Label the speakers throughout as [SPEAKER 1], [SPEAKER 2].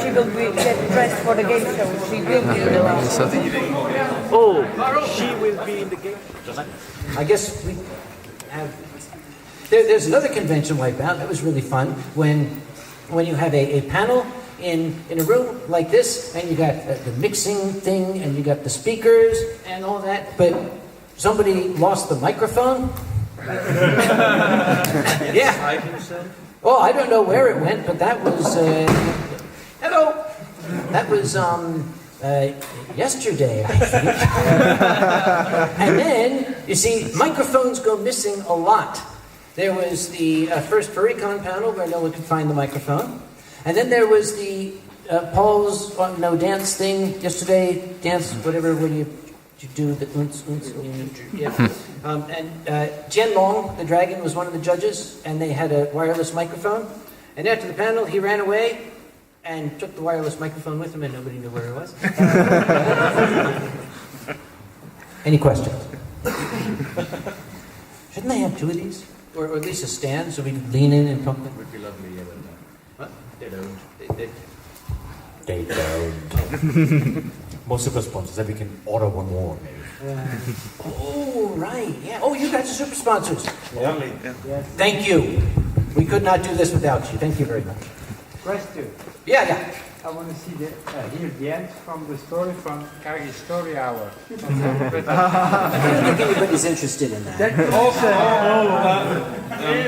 [SPEAKER 1] She will get dressed for the game show. She will be in the last.
[SPEAKER 2] Oh, she will be in the game.
[SPEAKER 3] I guess we have... There's another convention Wipe-Out that was really fun when you have a panel in a room like this, and you got the mixing thing, and you got the speakers and all that, but somebody lost the microphone. Yeah. Oh, I don't know where it went, but that was... hello! That was yesterday, I think. And then, you see, microphones go missing a lot. There was the first Furrycon panel where no one could find the microphone. And then there was the Paul's dance thing yesterday. Dance, whatever, when you do the yeah. And Jian Long, the dragon, was one of the judges, and they had a wireless microphone. And after the panel, he ran away and took the wireless microphone with him, and nobody knew where it was. Any questions? Shouldn't they have two of these? Or at least a stand so we could lean in and talk? It would be lovely, yeah, but what? They don't.
[SPEAKER 4] They don't. Most of us sponsors said we can order one more, maybe.
[SPEAKER 3] Oh, right. Yeah. Oh, you guys are super sponsors.
[SPEAKER 4] Yeah.
[SPEAKER 3] Thank you. We could not do this without you. Thank you very much.
[SPEAKER 5] Question.
[SPEAKER 3] Yeah.
[SPEAKER 5] I want to see hear the end from the story from Cargie's Story Hour.
[SPEAKER 3] I don't think anybody's interested in that.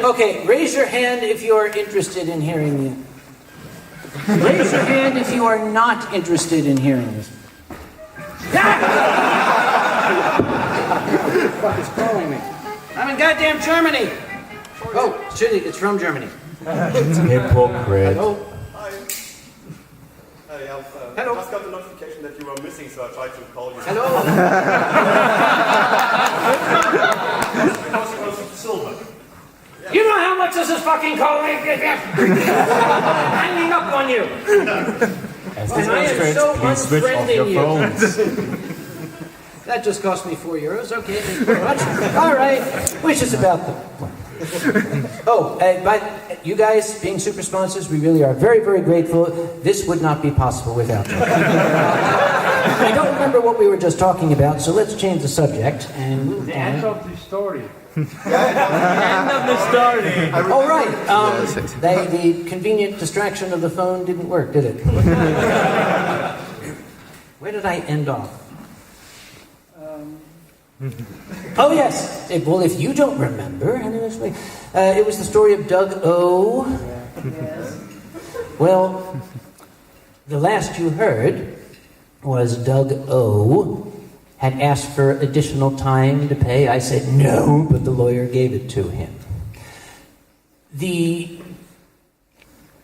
[SPEAKER 3] Okay, raise your hand if you are interested in hearing the... Raise your hand if you are not interested in hearing this. Who the fuck is calling me? I'm in goddamn Germany! Oh, it's from Germany.
[SPEAKER 4] Hypocrite.
[SPEAKER 3] Hello?
[SPEAKER 6] Hey,
[SPEAKER 3] Hello.
[SPEAKER 6] I just got the notification that you were missing, so I tried to call you.
[SPEAKER 3] Hello?
[SPEAKER 6] Because you wanted silver.
[SPEAKER 3] You know how much this is fucking calling? Hanging up on you.
[SPEAKER 4] As
[SPEAKER 3] And I am so
[SPEAKER 4] please switch off your
[SPEAKER 3] unfriending you.
[SPEAKER 4] phones.
[SPEAKER 3] That just cost me €4. Okay, thank you very much. All right, which is about the... Oh, but you guys being super sponsors, we really are very, very grateful. This would not be possible without you. I don't remember what we were just talking about, so let's change the subject and move
[SPEAKER 5] The
[SPEAKER 3] on.
[SPEAKER 5] end of the story.
[SPEAKER 2] End of the story.
[SPEAKER 3] Oh, right. The convenient distraction of the phone didn't work, did it? Where did I end off? Oh, yes. Well, if you don't remember, it was the story of Doug O.
[SPEAKER 1] Yes.
[SPEAKER 3] Well, the last you heard was Doug O. had asked for additional time to pay. I said no, but the lawyer gave it to him. The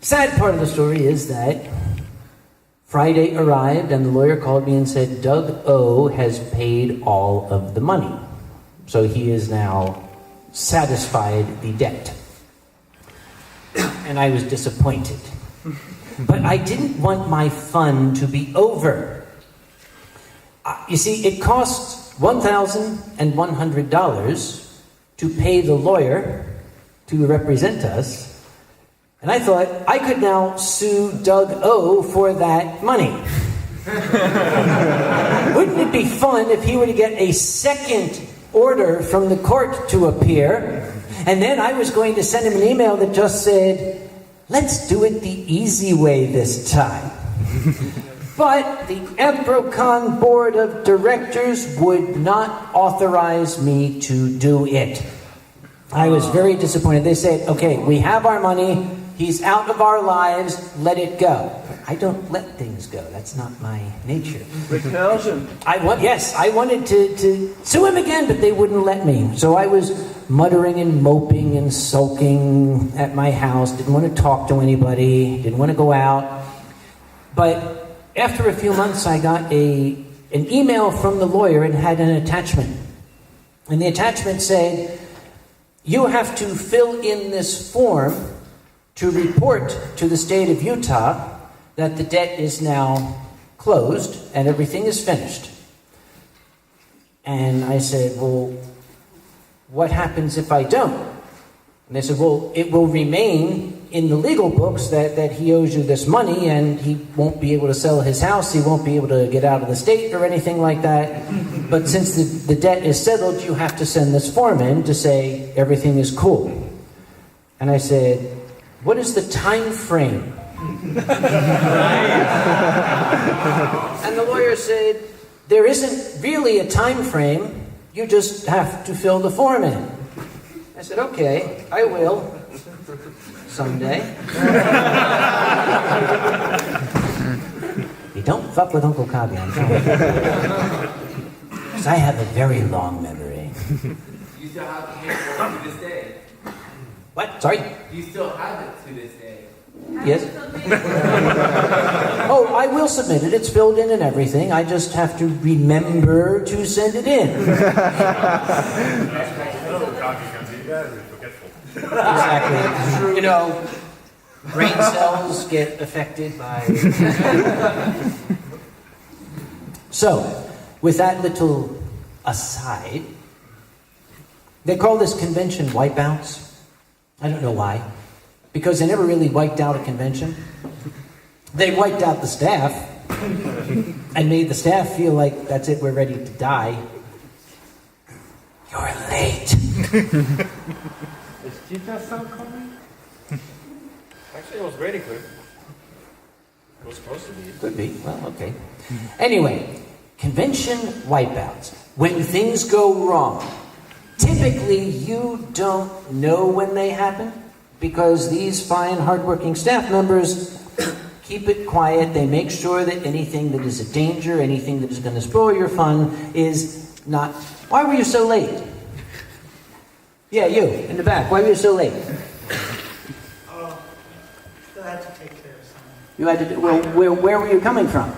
[SPEAKER 3] sad part of the story is that Friday arrived and the lawyer called me and said, Doug O. has paid all of the money. So he is now satisfied the debt. And I was disappointed. But I didn't want my fun to be over. You see, it costs $1,100 to pay the lawyer to represent us. And I thought, I could now sue Doug O. for that money. Wouldn't it be fun if he were to get a second order from the court to appear, and then I was going to send him an email that just said, let's do it the easy way this time. But the Aprocon Board of Directors would not authorize me to do it. I was very disappointed. They said, okay, we have our money. He's out of our lives. Let it go. I don't let things go. That's not my nature.
[SPEAKER 2] Repulsion.
[SPEAKER 3] I wanted to sue him again, but they wouldn't let me. So I was muttering and moping and sulking at my house. Didn't want to talk to anybody. Didn't want to go out. But after a few months, I got an email from the lawyer and had an attachment. And the attachment said, you have to fill in this form to report to the state of Utah that the debt is now closed and everything is finished. And I said, well, what happens if I don't? And they said, well, it will remain in the legal books that he owes you this money and he won't be able to sell his house, he won't be able to get out of the state or anything like that. But since the debt is settled, you have to send this form in to say everything is cool. And I said, what is the time frame? And the lawyer said, there isn't really a time frame, you just have to fill the form in. I said, okay, I will. Someday. You don't fuck with Uncle Kabi, I'm telling you. Because I have a very long memory.
[SPEAKER 7] You still have the paperwork to this day?
[SPEAKER 3] What? Sorry?
[SPEAKER 7] You still have it to this day?
[SPEAKER 3] Yes? Oh, I will submit it. It's filled in and everything. I just have to remember to send it in. Exactly. You know, brain cells get affected by... So, with that little aside, they call this convention Whipe-Outs. I don't know why. Because they never really wiped out a convention. They wiped out the staff and made the staff feel like, that's it, we're ready to die. You're late.
[SPEAKER 5] Is Cheetah still coming?
[SPEAKER 6] Actually, it was ready quick. It was supposed to be.
[SPEAKER 3] Could be. Well, okay. Anyway, convention Whipe-Outs. When things go wrong, typically you don't know when they happen because these fine, hardworking staff members keep it quiet. They make sure that anything that is a danger, anything that is going to spoil your fun is not... Why were you so late? Yeah, you, in the back. Why were you so late?
[SPEAKER 8] I had to take care of something.
[SPEAKER 3] You had to do... Well, where were you coming from?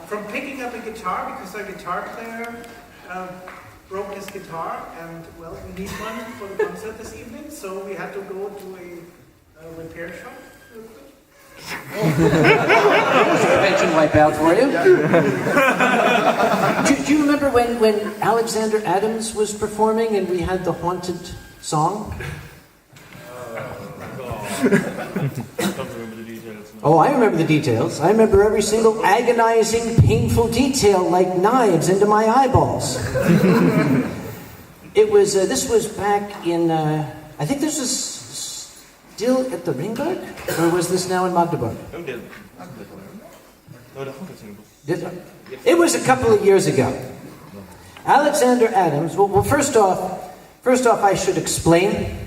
[SPEAKER 8] From picking up a guitar, because our guitar player broke his guitar, and, well, we need one for the concert this evening, so we had to go to a repair shop real quick.
[SPEAKER 3] Convention Whipe-Out for you. Do you remember when Alexander Adams was performing and we had the haunted song? Oh, I remember the details. I remember every single agonizing, painful detail like knives into my eyeballs. It was, this was back in, I think this was still at the Ringberg? Or was this now in Magdeburg? It was a couple of years ago. Alexander Adams, well first off I should explain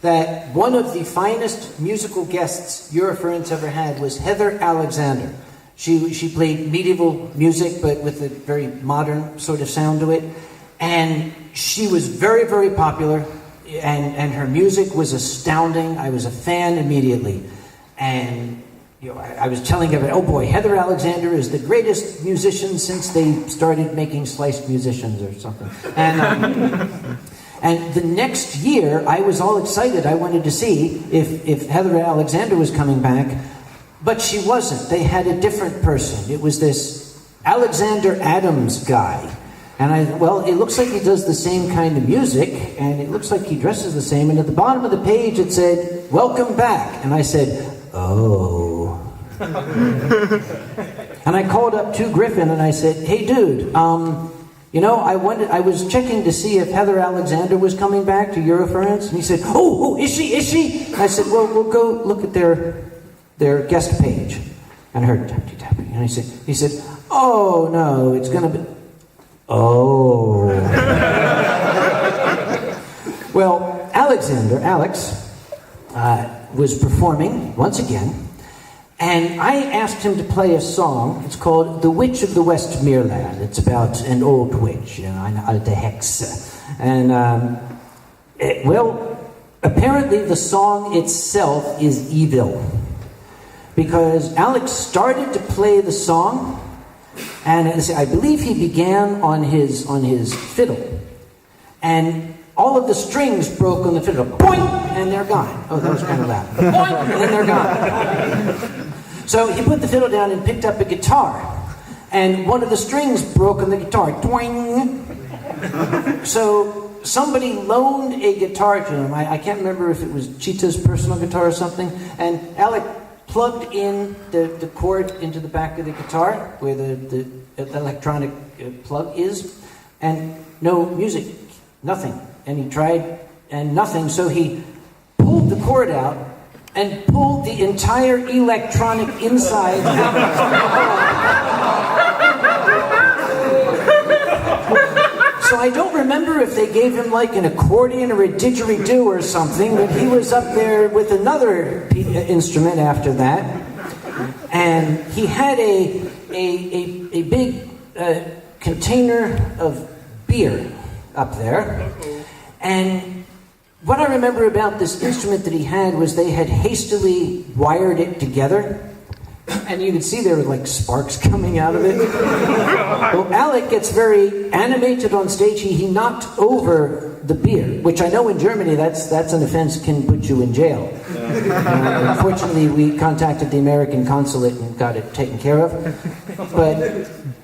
[SPEAKER 3] that one of the finest musical guests Eurofurence ever had was Heather Alexander. She played medieval music, but with a very modern sort of sound to it. And she was very, very popular, and her music was astounding. I was a fan immediately. And you know, I was telling everyone, oh boy, Heather Alexander is the greatest musician since they started making sliced musicians or something. And the next year, I was all excited. I wanted to see if Heather Alexander was coming back, but she wasn't. They had a different person. It was this Alexander Adams guy. And well, it looks like he does the same kind of music, and it looks like he dresses the same. And at the bottom of the page, it said, "Welcome back." And I said, oh. And I called up to Griffin, and I said, hey, dude, you know, I was checking to see if Heather Alexander was coming back to Eurofurence, and he said, "Oh, is she? Is she?" And I said, "Well, we'll go look at their guest page." And I heard tapping, and he said, "Oh no, it's gonna be, oh." Well, Alex, was performing once again. And I asked him to play a song. It's called "The Witch of the Westmereland." It's about an old witch, you know, an alte Hexe. And, well, apparently the song itself is evil. Because Alex started to play the song, and I believe he began on his fiddle. And all of the strings broke on the fiddle. Boing! And they're gone. Oh, that was kind of loud. Boing! And then they're gone. So he put the fiddle down and picked up a guitar. And one of the strings broke on the guitar. Twing! So somebody loaned a guitar to him. I can't remember if it was Cheetah's personal guitar or something. And Alec plugged in the cord into the back of the guitar, where the electronic plug is, and no music, nothing. And he tried, and nothing. So he pulled the cord out and pulled the entire electronic inside out. So I don't remember if they gave him like an accordion or a didgeridoo or something, but he was up there with another instrument after that. And he had a big container of beer up there. And what I remember about this instrument that he had was they had hastily wired it together. And you could see there were like sparks coming out of it. Well, Alec gets very animated on stage. He knocked over the beer, which I know in Germany that's an offense, can put you in jail. Unfortunately, we contacted the American consulate and got it taken care of. But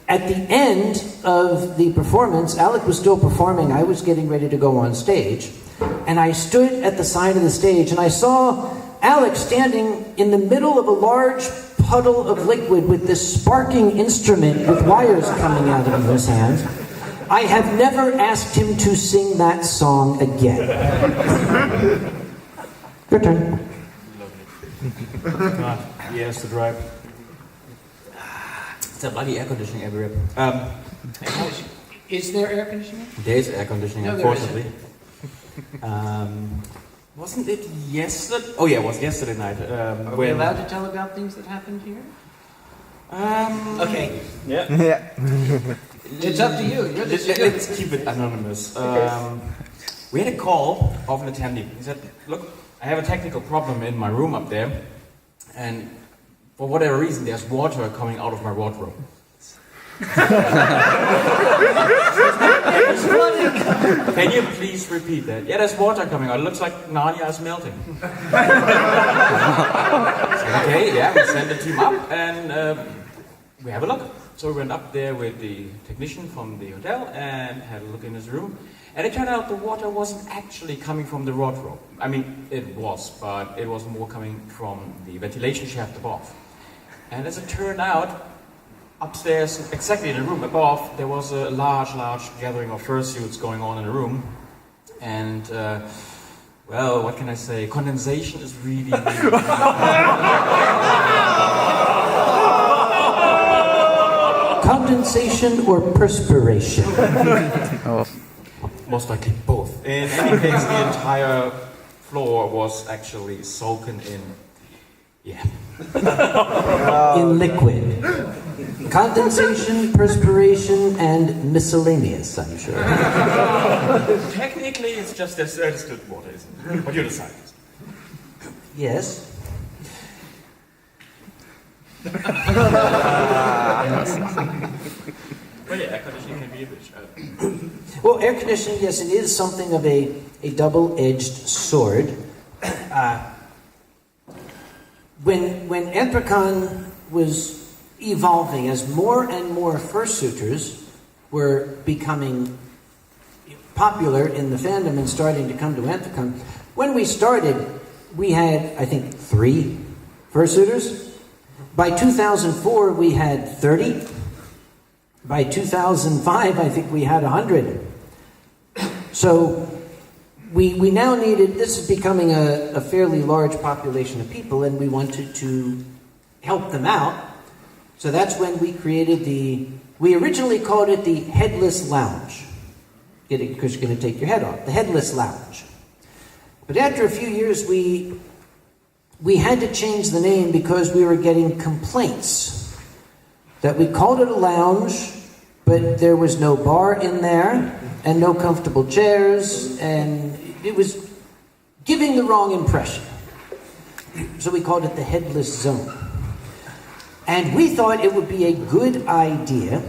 [SPEAKER 3] at the end of the performance, Alec was still performing. I was getting ready to go on stage. And I stood at the side of the stage and I saw Alec standing in the middle of a large puddle of liquid with this sparking instrument with wires coming out of his hand. I have never asked him to sing that song again. Your turn.
[SPEAKER 4] He has to drive.
[SPEAKER 9] It's a bloody air conditioning everywhere.
[SPEAKER 3] Is there air conditioning?
[SPEAKER 9] There is air conditioning,
[SPEAKER 3] No,
[SPEAKER 9] unfortunately. Wasn't it yesterday? Oh yeah, it was yesterday night.
[SPEAKER 3] Are we allowed to tell about things that happened here?
[SPEAKER 9] Okay.
[SPEAKER 2] Yeah.
[SPEAKER 3] It's up to you.
[SPEAKER 9] Let's keep it anonymous. We had a call of an attendee. He said, look, I have a technical problem in my room up there, and for whatever reason, there's water coming out of my wardrobe. Can you please repeat that? Yeah, there's water coming out. It looks like Narnia is melting. Okay, yeah, we sent the team up and we have a look. So we went up there with the technician from the hotel and had a look in his room. And it turned out the water wasn't actually coming from the wardrobe. I mean, it was, but it was more coming from the ventilation shaft above. And as it turned out, upstairs, exactly in the room above, there was a large gathering of fursuits going on in the room. And, well, what can I say? Condensation is really...
[SPEAKER 3] Condensation or perspiration?
[SPEAKER 9] Most likely both. In any case, the entire floor was actually soaking in... Yeah.
[SPEAKER 3] In liquid. Condensation, perspiration, and miscellaneous, I'm sure.
[SPEAKER 9] Technically, it's just distilled water, isn't it? What you decide.
[SPEAKER 3] Yes.
[SPEAKER 9] Well, yeah, air conditioning can be a bitch.
[SPEAKER 3] Well, air conditioning, yes, it is something of a double-edged sword. When Anthrocon was evolving, as more and more fursuiters were becoming popular in the fandom and starting to come to Anthrocon, when we started, we had, I think, 3 fursuiters. By 2004, we had 30. By 2005, I think we had 100. So we now needed, this is becoming a fairly large population of people, and we wanted to help them out. So that's when we created we originally called it the Headless Lounge. Because you're going to take your head off. The Headless Lounge. But after a few years, we had to change the name because we were getting complaints that we called it a lounge, but there was no bar in there, and no comfortable chairs, and it was giving the wrong impression. So we called it the Headless Zone. And we thought it would be a good idea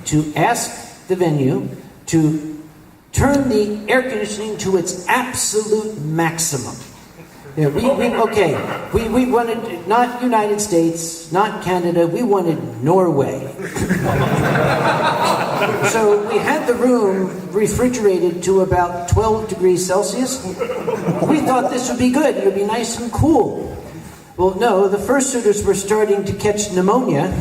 [SPEAKER 3] to ask the venue to turn the air conditioning to its absolute maximum. Yeah, we wanted not United States, not Canada, we wanted Norway. So we had the room refrigerated to about 12 degrees Celsius. We thought this would be good. It would be nice and cool. Well, no, the fursuiters were starting to catch pneumonia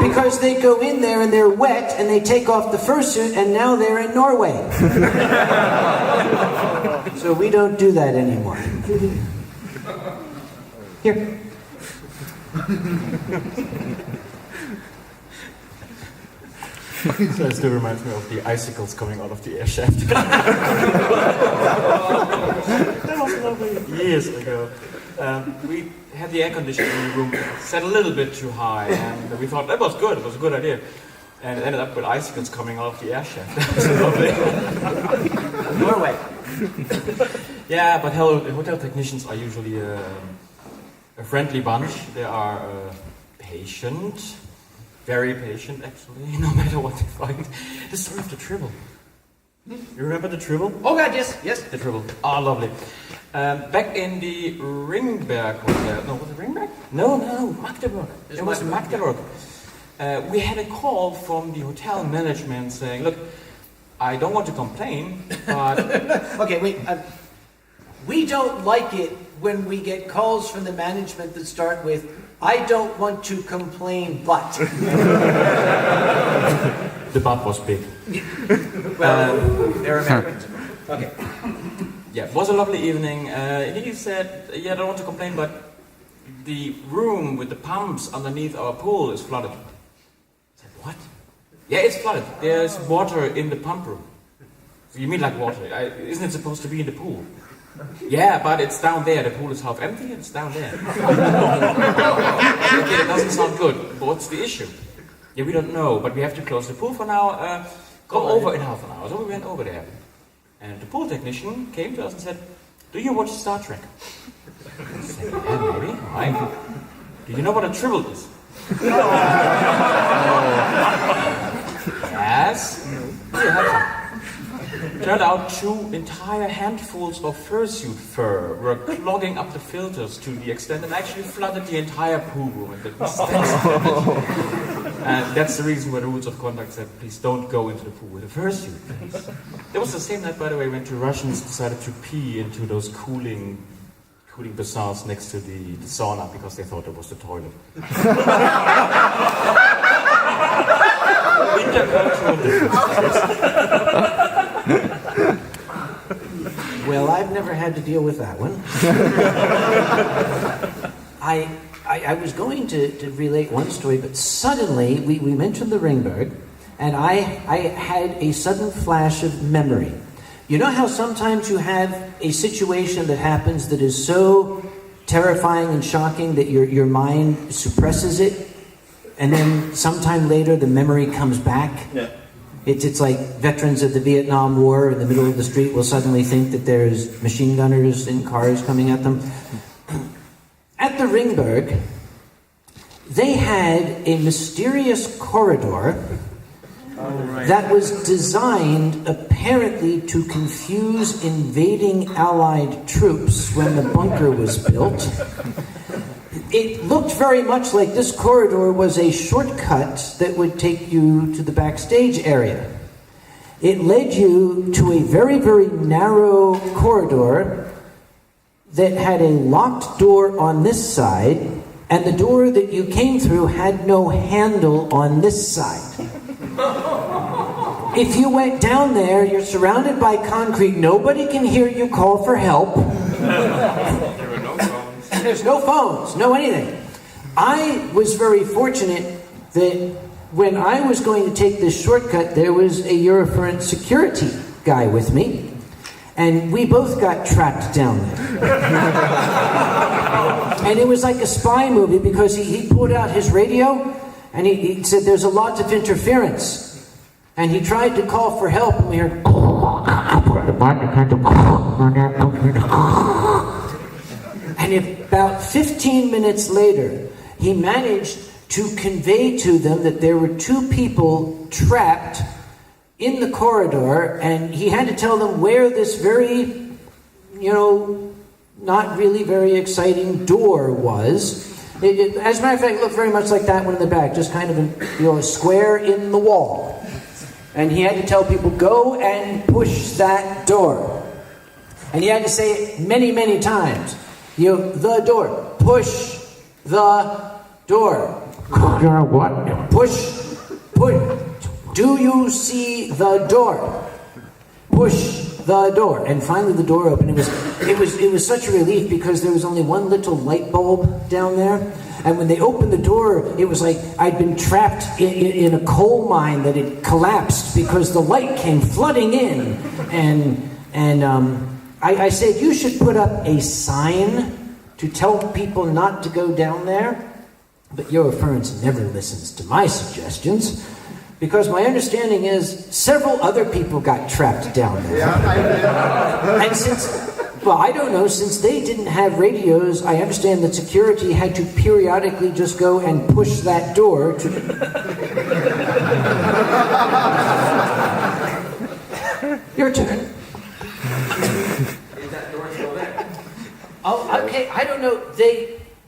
[SPEAKER 3] because they go in there and they're wet and they take off the fursuit and now they're in Norway. So we don't do that anymore. Here.
[SPEAKER 9] So it still reminds me of the icicles coming out of the air shaft. That was lovely. Years ago. We had the air conditioning in the room set a little bit too high, and we thought that was good. It was a good idea. And it ended up with icicles coming out of the air shaft. That was lovely.
[SPEAKER 3] Norway.
[SPEAKER 9] Yeah, but hotel technicians are usually a friendly bunch. They are patient. Very patient, actually, no matter what they find. The story of the Tribble. You remember the Tribble?
[SPEAKER 3] Oh God, yes, yes.
[SPEAKER 9] The Tribble. Ah, lovely. Back in the Ringberg Hotel. No, was it Ringberg? No, Magdeburg. It was Magdeburg. We had a call from the hotel management saying, look, I don't want to complain, but...
[SPEAKER 3] Okay, wait. We don't like it when we get calls from the management that start with, I don't want to complain, but.
[SPEAKER 9] The butt was big.
[SPEAKER 3] Well, they're Americans. Okay.
[SPEAKER 9] Yeah, it was a lovely evening. He said, yeah, I don't want to complain, but the room with the pumps underneath our pool is flooded. I said, what? Yeah, it's flooded. There's water in the pump room. So you mean like water? Isn't it supposed to be in the pool? Yeah, but it's down there. The pool is half empty. It's down there. Okay, that doesn't sound good. But what's the issue? Yeah, we don't know, but we have to close the pool for now. Come over in half an hour. So we went over there. And the pool technician came to us and said, do you watch Star Trek? I said, yeah, maybe. Why? Do you know what a Tribble is? Yes. You have some. Turned out 2 entire handfuls of fursuit fur were clogging up the filters to the extent and actually flooded the entire pool room. And that's the reason why the rules of conduct said, please don't go into the pool with a fursuit. That was the same night, by the way, when 2 Russians decided to pee into those cooling bassins next to the sauna because they thought it was the toilet. Intercultural differences.
[SPEAKER 3] Well, I've never had to deal with that one. I was going to relate one story, but suddenly we mentioned the Ringberg, and I had a sudden flash of memory. You know how sometimes you have a situation that happens that is so terrifying and shocking that your mind suppresses it, and then sometime later the memory comes back?
[SPEAKER 6] Yeah.
[SPEAKER 3] It's like veterans of the Vietnam War in the middle of the street will suddenly think that there's machine gunners in cars coming at them. At the Ringberg, they had a mysterious corridor that was designed apparently to confuse invading Allied troops when the bunker was built. It looked very much like this corridor was a shortcut that would take you to the backstage area. It led you to a very, very narrow corridor that had a locked door on this side, and the door that you came through had no handle on this side. If you went down there, you're surrounded by concrete. Nobody can hear you call for help.
[SPEAKER 6] There were no phones.
[SPEAKER 3] There's no phones, no anything. I was very fortunate that when I was going to take this shortcut, there was a Eurofurence security guy with me, and we both got trapped down there. And it was like a spy movie because he pulled out his radio and he said there's a lot of interference. And he tried to call for help, and we heard... And about 15 minutes later, he managed to convey to them that there were 2 people trapped in the corridor, and he had to tell them where this very, not really very exciting door was. As a matter of fact, it looked very much like that one in the back, just kind of a square in the wall. And he had to tell people, go and push that door. And he had to say it many, many times. The door. Push the door. What? Push. Do you see the door? Push the door. And finally the door opened. It was such a relief because there was only one little light bulb down there. And when they opened the door, it was like I'd been trapped in a coal mine that had collapsed because the light came flooding in. And I said, you should put up a sign to tell people not to go down there. But Eurofurence never listens to my suggestions, because my understanding is several other people got trapped down there. And I don't know, since they didn't have radios, I understand that security had to periodically just go and push that door to... Your turn.
[SPEAKER 7] Is that door still there?
[SPEAKER 3] Oh, okay, I don't know.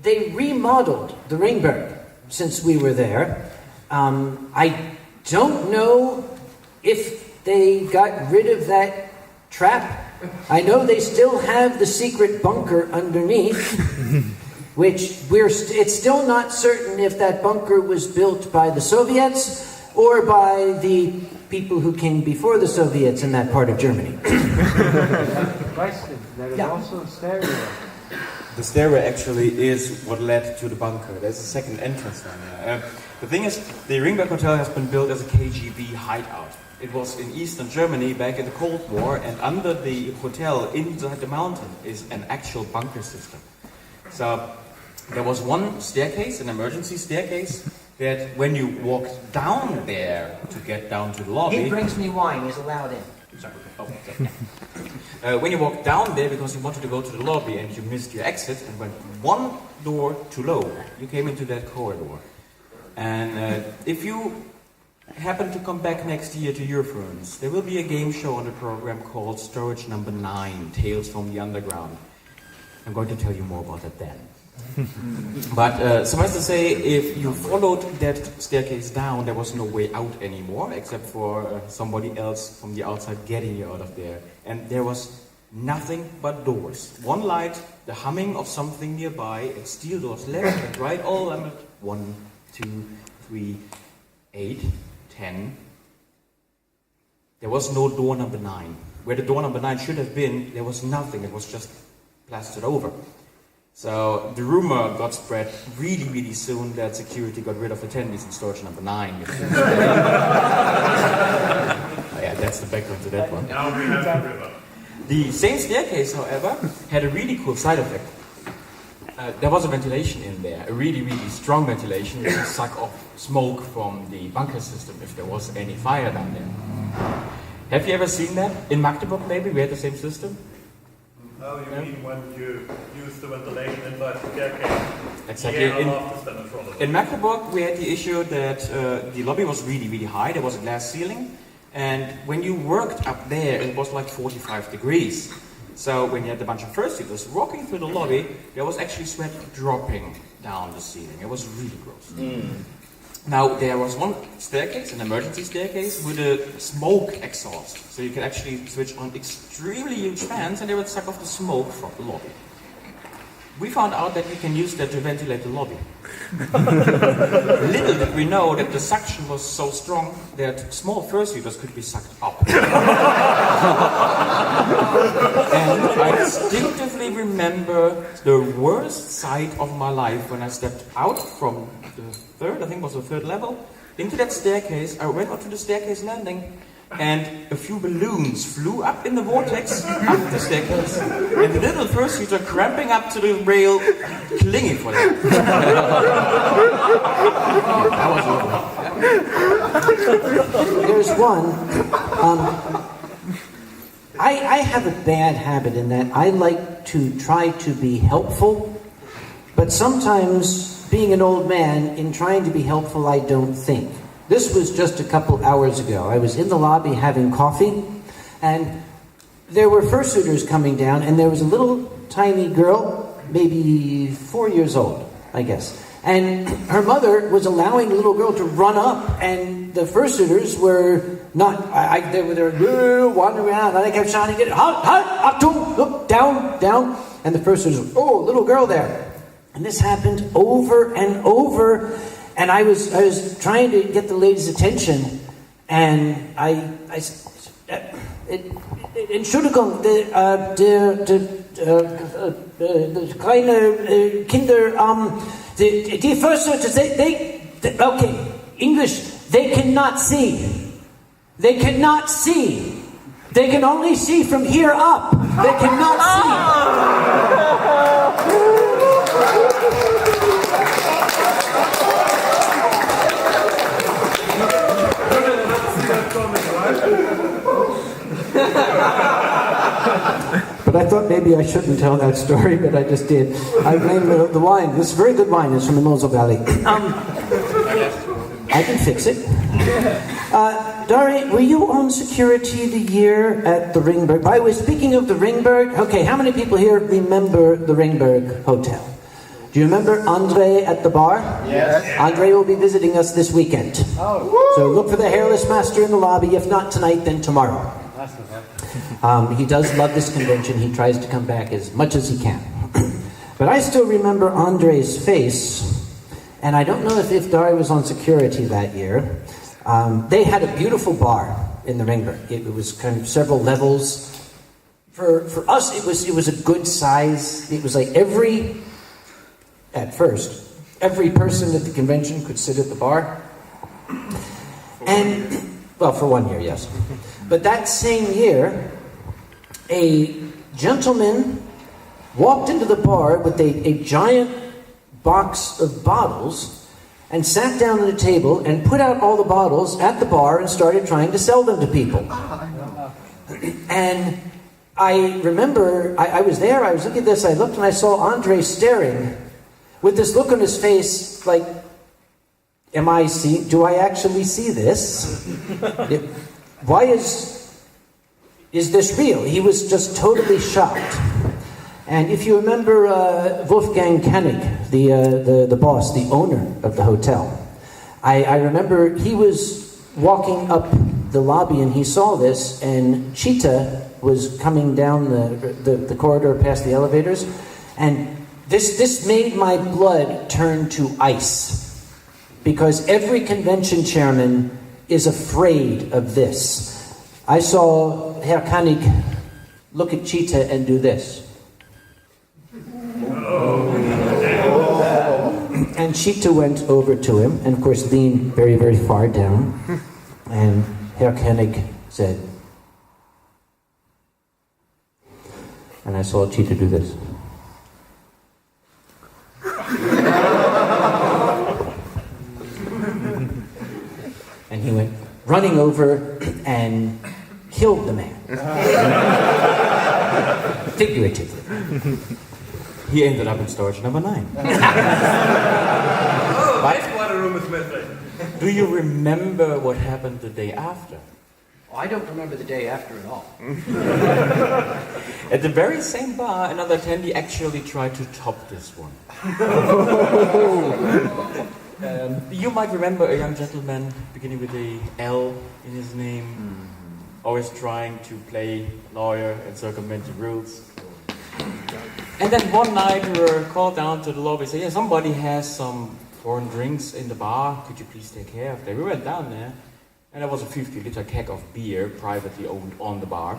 [SPEAKER 3] They remodeled the Ringberg since we were there. I don't know if they got rid of that trap. I know they still have the secret bunker underneath, which it's still not certain if that bunker was built by the Soviets or by the people who came before the Soviets in that part of Germany.
[SPEAKER 5] Question, there is also a stairway.
[SPEAKER 9] The stairway actually is what led to the bunker. There's a second entrance down there. The thing is, the Ringberg Hotel has been built as a KGB hideout. It was in eastern Germany back in the Cold War, and under the hotel, inside the mountain, is an actual bunker system. So there was one staircase, an emergency staircase, that when you walked down there to get down to the lobby...
[SPEAKER 3] He brings me wine, he's allowed in.
[SPEAKER 9] Sorry. Oh, sorry. When you walked down there because you wanted to go to the lobby and you missed your exit and went one door too low, you came into that corridor. And if you happen to come back next year to Eurofurence, there will be a game show on the program called Storage Number 9, Tales from the Underground. I'm going to tell you more about that then. But suffice to say, if you followed that staircase down, there was no way out anymore, except for somebody else from the outside getting you out of there. And there was nothing but doors. One light, the humming of something nearby, and steel doors left and right, all 1, 2, 3, 8, 10. There was no door number 9. Where the door number 9 should have been, there was nothing. It was just plastered over. So the rumor got spread really, really soon that security got rid of attendees in storage number 9. Yeah, that's the background to that one.
[SPEAKER 6] Now we have the river.
[SPEAKER 9] The same staircase, however, had a really cool side effect. There was a ventilation in there, a really, really strong ventilation to suck off smoke from the bunker system if there was any fire down there. Have you ever seen that? In Magdeburg, maybe, we had the same system?
[SPEAKER 6] Oh, you mean when you use the ventilation inside the staircase?
[SPEAKER 9] Exactly.
[SPEAKER 6] Yeah,
[SPEAKER 9] in Magdeburg, we had the issue that the lobby was really, really high. There was a glass ceiling. And when you worked up there, it was like 45 degrees. So when you had a bunch of first-years walking through the lobby, there was actually sweat dropping down the ceiling. It was really gross. Now, there was one staircase, an emergency staircase, with a smoke exhaust. So you could actually switch on extremely huge fans and they would suck off the smoke from the lobby. We found out that we can use that to ventilate the lobby. Little did we know that the suction was so strong that small fursuiters could be sucked up. And I distinctively remember the worst sight of my life when I stepped out from the third level, into that staircase. I went onto the staircase landing, and a few balloons flew up in the vortex up the staircase, and the little fursuiter cramping up to the rail, clinging for that. That was lovely.
[SPEAKER 3] There's one. I have a bad habit in that I like to try to be helpful, but sometimes, being an old man, in trying to be helpful, I don't think. This was just a couple hours ago. I was in the lobby having coffee, and there were fursuiters coming down, and there was a little tiny girl, maybe 4 years old, I guess. And her mother was allowing the little girl to run up, and the fursuiters were not, they were wandering around, and I kept shouting, up to, look, down, down. And the fursuiters, oh, little girl there. And this happened over and over, and I was trying to get the lady's attention, and Entschuldigung, the kleine Kinder, die Fursuiters, they, okay, English, they cannot see. They cannot see. They can only see from here up. They cannot see. But I thought maybe I shouldn't tell that story, but I just did. I blamed the wine. This very good wine is from the Mosel Valley. I can fix it. Dari, were you on security the year at the Ringberg? By the way, speaking of the Ringberg, okay, how many people here remember the Ringberg Hotel? Do you remember Andre at the bar? Yes. Andre will be visiting us this weekend. Oh. So look for the hairless master in the lobby. If not tonight, then tomorrow. He does love this convention. He tries to come back as much as he can. But I still remember Andre's face, and I don't know if Dari was on security that year. They had a beautiful bar in the Ringberg. It was kind of several levels. For us, it was a good size. It was like at first, every person at the convention could sit at the bar. And, well, for 1 year, yes. But that same year, a gentleman walked into the bar with a giant box of bottles and sat down at a table and put out all the bottles at the bar and started trying to sell them to people. And I remember, I was there, I was looking at this, I looked and I saw Andre staring with this look on his face like, do I actually see this? Why is this real? He was just totally shocked. And if you remember Wolfgang Koenig, the boss, the owner of the hotel, I remember he was walking up the lobby and he saw this, and Cheetah was coming down the corridor past the elevators, and this made my blood turn to ice, because every convention chairman is afraid of this. I saw Herr Koenig look at Cheetah and do this. And Cheetah went over to him, and of course leaned very, very far down, and Herr Koenig said, and I saw Cheetah do this. And he went running over and killed the man. Figuratively.
[SPEAKER 9] He ended up in storage number 9. Do you remember what happened the day after?
[SPEAKER 3] Oh, I don't remember the day after at all.
[SPEAKER 9] At the very same bar, another attendee actually tried to top this one. You might remember a young gentleman beginning with a L in his name, always trying to play lawyer and circumvent the rules. And then one night we were called down to the lobby and said, yeah, somebody has some foreign drinks in the bar, could you please take care of them? We went down there, and there was a 50-liter keg of beer privately owned on the bar.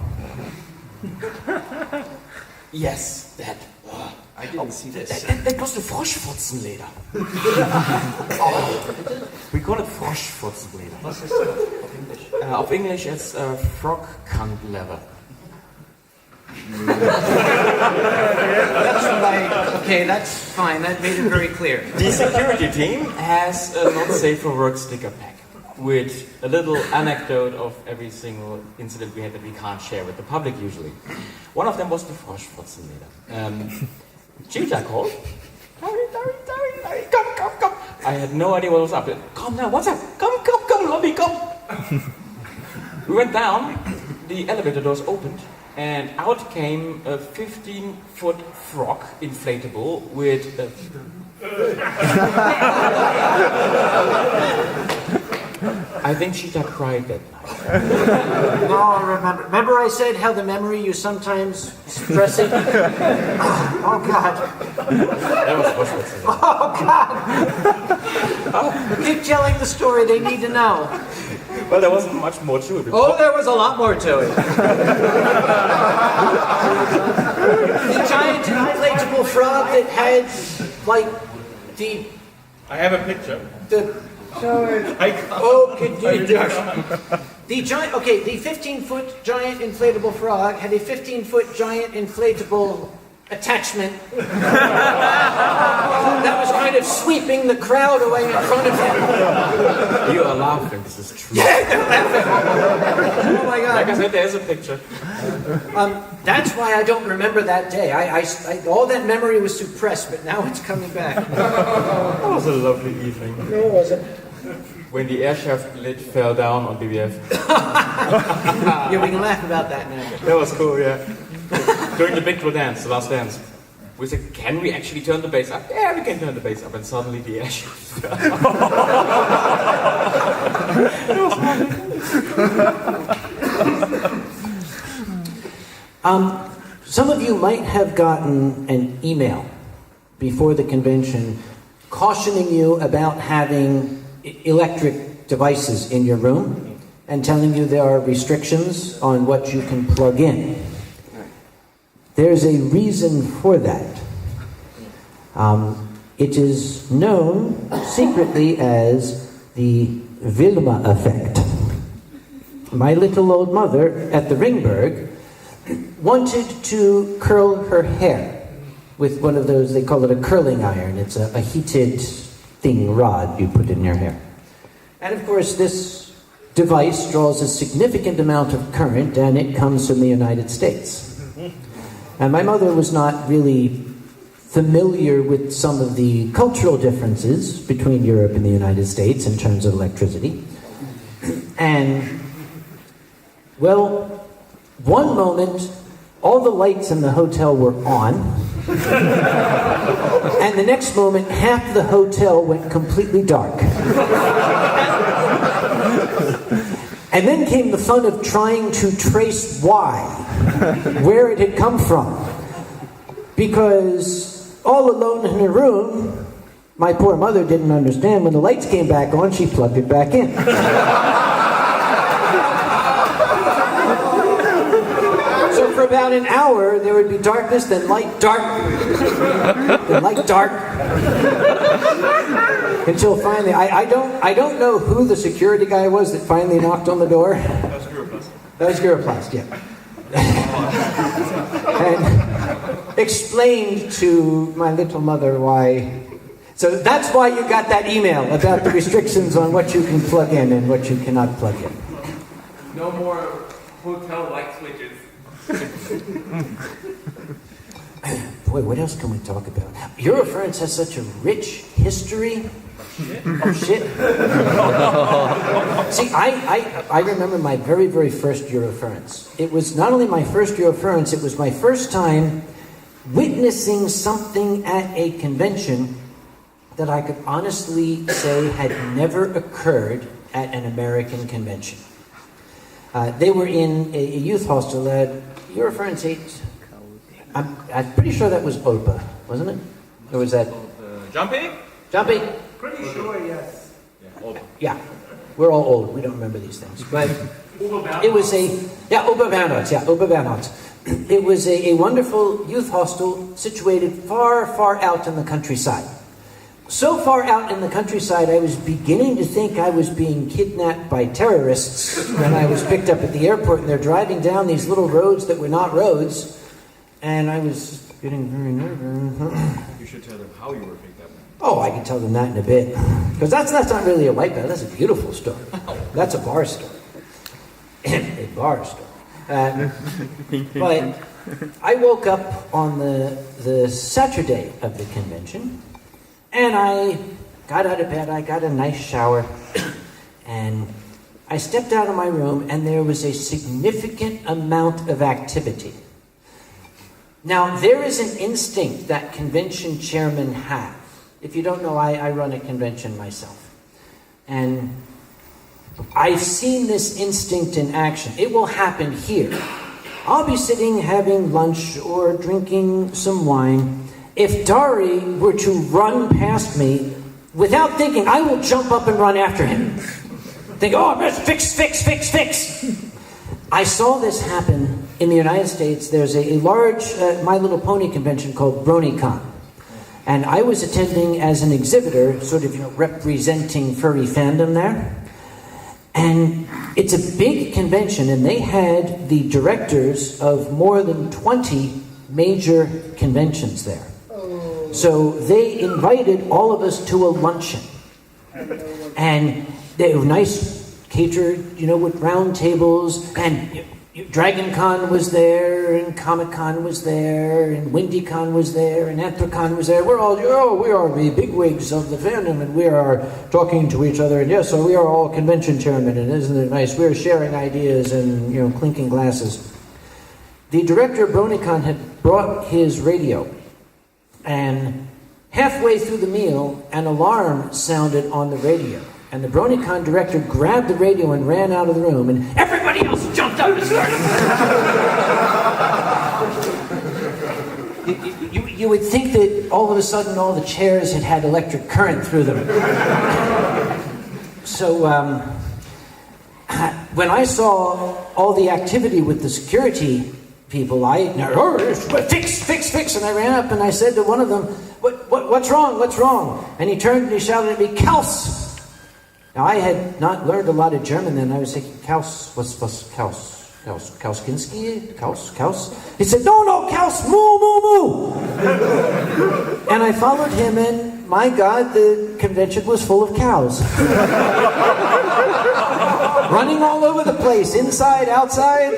[SPEAKER 9] Yes, that.
[SPEAKER 3] I didn't see this.
[SPEAKER 9] That was the Froschfotzenleder. We call it Froschfotzenleder.
[SPEAKER 3] What's this of English?
[SPEAKER 9] Of English, it's frog cunt leather.
[SPEAKER 3] Okay, that's fine. That made it very clear.
[SPEAKER 9] The security team has a not safe for work sticker pack with a little anecdote of every single incident we had that we can't share with the public usually. One of them was the Froschfotzenleder. Cheetah called. Dari, come. I had no idea what was up. Come now, what's up? Come, lobby, come. We went down, the elevator doors opened, and out came a 15-foot frog inflatable with a I think she got cried that night.
[SPEAKER 3] No, I remember. Remember I said how the memory you sometimes suppress it? Oh, God.
[SPEAKER 9] That was Auschwitz.
[SPEAKER 3] Oh, God. Keep telling the story. They need to know.
[SPEAKER 9] Well, there wasn't much more to it.
[SPEAKER 3] Oh, there was a lot more to it. The giant inflatable frog that had, like,
[SPEAKER 6] I have a picture.
[SPEAKER 3] The 15-foot giant inflatable frog had a 15-foot giant inflatable attachment that was kind of sweeping the crowd away in front of him.
[SPEAKER 9] You are laughing, this is true.
[SPEAKER 3] Yeah, they're laughing. Oh my God.
[SPEAKER 9] Like I said, there's a picture.
[SPEAKER 3] That's why I don't remember that day. All that memory was suppressed, but now it's coming back.
[SPEAKER 9] That was a lovely evening.
[SPEAKER 3] No, it wasn't.
[SPEAKER 9] When the airshaft lid fell down on BBF.
[SPEAKER 3] Yeah, we can laugh about that now.
[SPEAKER 9] That was cool, yeah. During the big dance, the last dance, we said, can we actually turn the bass up? Yeah, we can turn the bass up. And suddenly the airshaft fell.
[SPEAKER 3] Some of you might have gotten an email before the convention cautioning you about having electric devices in your room and telling you there are restrictions on what you can plug in. There's a reason for that. It is known secretly as the Wilma effect. My little old mother at the Ringberg wanted to curl her hair with one of those, they call it a curling iron. It's a heated rod you put in your hair. And of course this device draws a significant amount of current and it comes from the United States. And my mother was not really familiar with some of the cultural differences between Europe and the United States in terms of electricity. And, well, one moment, all the lights in the hotel were on, and the next moment, half the hotel went completely dark. And then came the fun of trying to trace where it had come from. Because all alone in her room, my poor mother didn't understand. When the lights came back on, she plugged it back in. So for about an hour, there would be darkness, then light, dark, then light, dark. Until finally, I don't know who the security guy was that finally knocked on the door.
[SPEAKER 6] That was Eurofurence.
[SPEAKER 3] That was Eurofurence, yeah. And explained to my little mother why. So that's why you got that email about the restrictions on what you can plug in and what you cannot plug in.
[SPEAKER 7] No more hotel light switches.
[SPEAKER 3] Boy, what else can we talk about? Eurofurence has such a rich history. Oh, shit. See, I remember my very, very first Eurofurence. It was not only my first Eurofurence, it was my first time witnessing something at a convention that I could honestly say had never occurred at an American convention. They were in a youth hostel at Eurofurence 8. I'm pretty sure that was OPA, wasn't it? Or was that...
[SPEAKER 6] Jumpy?
[SPEAKER 3] Jumpy?
[SPEAKER 8] Pretty sure, yes.
[SPEAKER 3] Yeah. We're all old. We don't remember these things. But it was Oberwernert. It was a wonderful youth hostel situated far, far out in the countryside. So far out in the countryside, I was beginning to think I was being kidnapped by terrorists when I was picked up at the airport, and they're driving down these little roads that were not roads, and I was getting very nervous.
[SPEAKER 6] You should tell them how you were picked up.
[SPEAKER 3] Oh, I can tell them that in a bit. Because that's not really a Whipe-Out, that's a beautiful story. That's a bar story. A bar story. But I woke up on the Saturday of the convention, and I got out of bed, I got a nice shower, and I stepped out of my room, and there was a significant amount of activity. Now, there is an instinct that convention chairmen have if you don't know, I run a convention myself. And I've seen this instinct in action. It will happen here. I'll be sitting having lunch or drinking some wine. If Dari were to run past me, without thinking, I will jump up and run after him. Think, oh, fix. I saw this happen in the United States. There's a large My Little Pony convention called BronyCon. And I was attending as an exhibitor, sort of, representing furry fandom there. And it's a big convention, and they had the directors of more than 20 major conventions there. So they invited all of us to a luncheon. And they were nice, catered, with round tables, and DragonCon was there, and Comic-Con was there, and WindyCon was there, and Anthrocon was there. We're all, we are the bigwigs of the fandom, and we are talking to each other, and yes, so we are all convention chairmen, and isn't it nice? We're sharing ideas and, clinking glasses. The director of BronyCon had brought his radio, and halfway through the meal, an alarm sounded on the radio. And the BronyCon director grabbed the radio and ran out of the room, and everybody else jumped up and started. you would think that all of a sudden all the chairs had electric current through them. So when I saw all the activity with the security people, fix, and I ran up and I said to one of them, what's wrong? And he turned and he shouted at me, Kaus! Now, I had not learned a lot of German then. I was thinking, Kaus, what's Kaus? Kauskinski? Kaus? He said, no, Kaus, moo. And I followed him, and my God, the convention was full of cows. Running all over the place, inside, outside.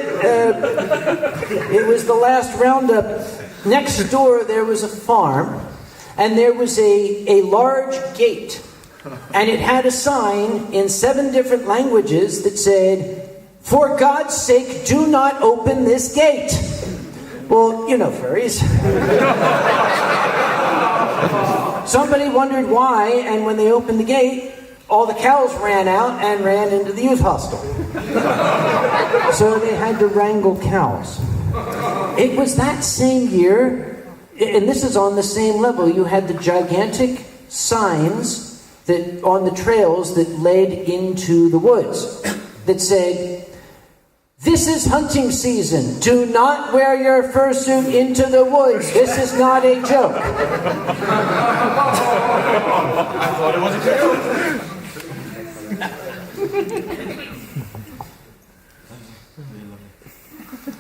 [SPEAKER 3] It was the last roundup. Next door, there was a farm, and there was a large gate. And it had a sign in 7 different languages that said, for God's sake, do not open this gate. Well, furries. Somebody wondered why, and when they opened the gate, all the cows ran out and ran into the youth hostel. So they had to wrangle cows. It was that same year, and this is on the same level, you had the gigantic signs that on the trails that led into the woods that said, this is hunting season. Do not wear your fursuit into the woods. This is not a joke.
[SPEAKER 6] I thought it was a joke.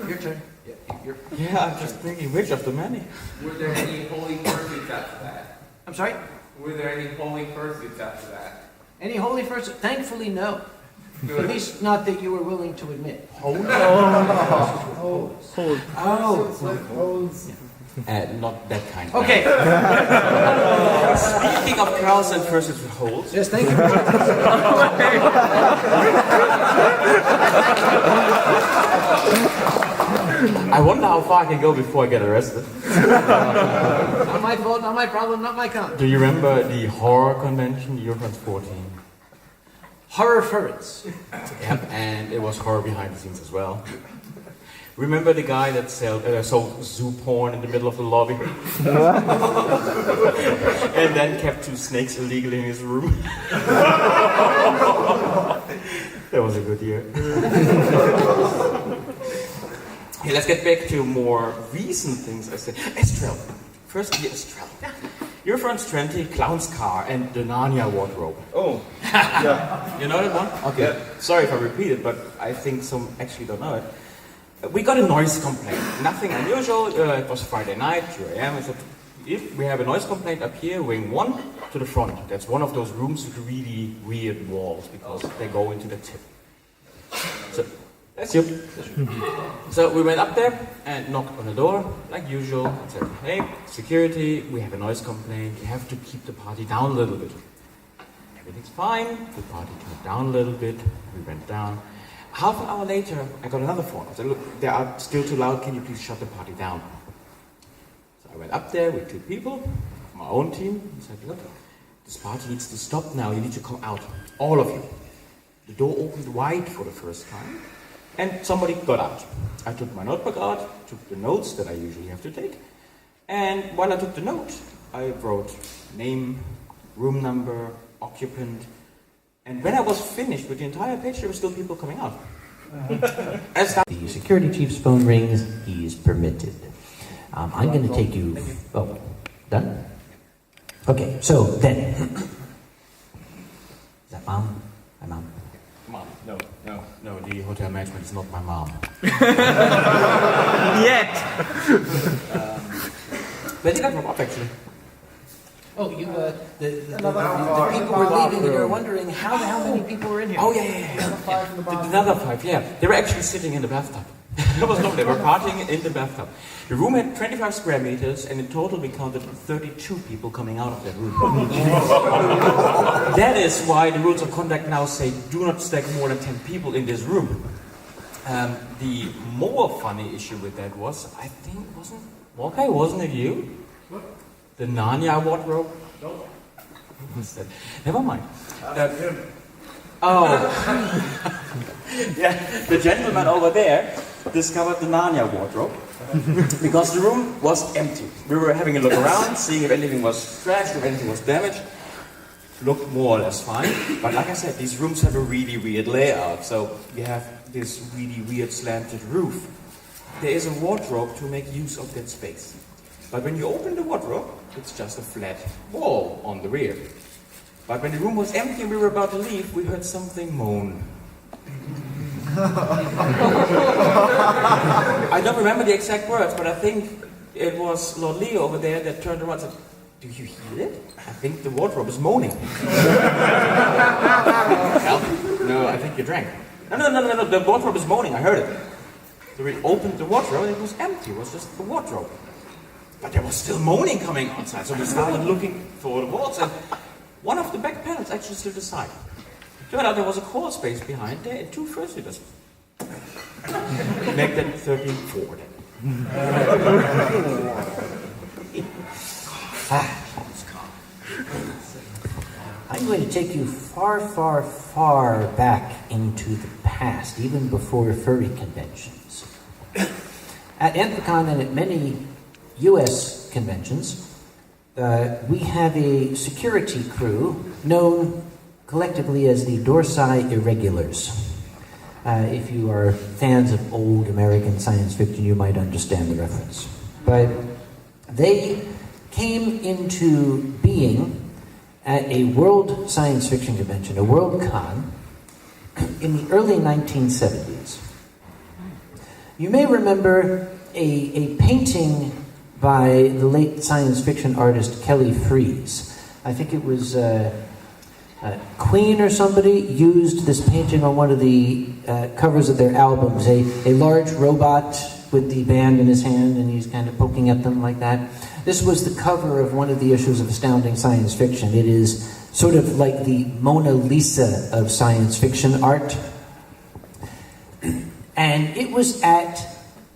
[SPEAKER 3] Your turn.
[SPEAKER 9] Yeah, I'm just thinking, which of the many?
[SPEAKER 7] Were there any holy fursuits after that?
[SPEAKER 3] I'm sorry?
[SPEAKER 7] Were there any holy fursuits after that?
[SPEAKER 3] Any holy fursuit? Thankfully, no. At least not that you were willing to admit.
[SPEAKER 9] Holes? Not that kind.
[SPEAKER 3] Okay.
[SPEAKER 9] Speaking of cows and fursuits with holes.
[SPEAKER 3] Yes, thank you.
[SPEAKER 9] I wonder how far I can go before I get arrested.
[SPEAKER 3] Not my fault, not my problem, not my con.
[SPEAKER 9] Do you remember the horror convention, Eurofurence 14?
[SPEAKER 3] Eurofurence.
[SPEAKER 9] Yep, and it was horror behind the scenes as well. Remember the guy that sold zoo porn in the middle of the lobby? And then kept 2 snakes illegally in his room? That was a good year. Hey, let's get back to more recent things. I said, Estrel. First the Estrel. Eurofurence 20, Clown's Car, and the Narnia wardrobe.
[SPEAKER 6] Oh, yeah.
[SPEAKER 9] You know that one? Okay.
[SPEAKER 6] Yeah.
[SPEAKER 9] Sorry if I repeat it, but I think some actually don't know it. We got a noise complaint. Nothing unusual. It was Friday night, 2 a.m. I said, if we have a noise complaint up here, wing 1 to the front. That's one of those rooms with really weird walls because they go into the tip. So, that's you. So we went up there and knocked on the door, like usual, and said, hey, security, we have a noise complaint. You have to keep the party down a little bit. Everything's fine. The party turned down a little bit. We went down. Half an hour later, I got another phone. I said, look, they are still too loud. Can you please shut the party down? So I went up there with 2 people from own team. He said, look, this party needs to stop now. You need to come out, all of you. The door opened wide for the first time, and somebody got out. I took my notebook out, took the notes that I usually have to take, and while I took the note, I wrote name, room number, occupant, and when I was finished with the entire page, there were still people coming out.
[SPEAKER 3] The security chief's phone rings, he's permitted. I'm going to take you... Oh, done? Okay, so then... Is that Mom? Hi, Mom.
[SPEAKER 9] Mom, no, the hotel management is not my mom.
[SPEAKER 2] Yet!
[SPEAKER 9] But they got from up, actually.
[SPEAKER 3] Oh, you, the people were leaving and you were wondering how many people were in here.
[SPEAKER 9] Oh, yeah. Another 5, yeah. They were actually sitting in the bathtub. That was lovely. They were partying in the bathtub. The room had 25 square meters, and in total we counted 32 people coming out of that room. That is why the rules of conduct now say do not stack more than 10 people in this room. The more funny issue with that was, I think, wasn't it you?
[SPEAKER 6] What?
[SPEAKER 9] The Narnia wardrobe?
[SPEAKER 6] No.
[SPEAKER 9] What's that? Never mind.
[SPEAKER 6] Him.
[SPEAKER 9] Oh. Yeah, the gentleman over there discovered the Narnia wardrobe because the room was empty. We were having a look around, seeing if anything was scratched, if anything was damaged. Looked more or less fine, but like I said, these rooms have a really weird layout. So you have this really weird slanted roof. There is a wardrobe to make use of that space. But when you open the wardrobe, it's just a flat wall on the rear. But when the room was empty and we were about to leave, we heard something moan. I don't remember the exact words, but I think it was Lord Leo over there that turned around and said, do you hear it? I think the wardrobe is moaning. Well, no, I think you drank. No, the wardrobe is moaning, I heard it. So we opened the wardrobe and it was empty, it was just the wardrobe. But there was still moaning coming outside, so we started looking for the walls, and one of the back panels actually slid aside. Turned out there was a crawl space behind there and 2 first-seaters. Make that 34 then.
[SPEAKER 3] I'm going to take you far, far, far back into the past, even before furry conventions. At Anthrocon and at many U.S. conventions, we have a security crew known collectively as the Dorsai Irregulars. If you are fans of old American science fiction, you might understand the reference. But they came into being at a World Science Fiction Convention, a Worldcon, in the early 1970s. You may remember a painting by the late science fiction artist Kelly Freas. I think it was Queen or somebody used this painting on one of the covers of their albums. A large robot with the band in his hand, and he's kind of poking at them like that. This was the cover of one of the issues of Astounding Science Fiction. It is sort of like the Mona Lisa of science fiction art. And it was at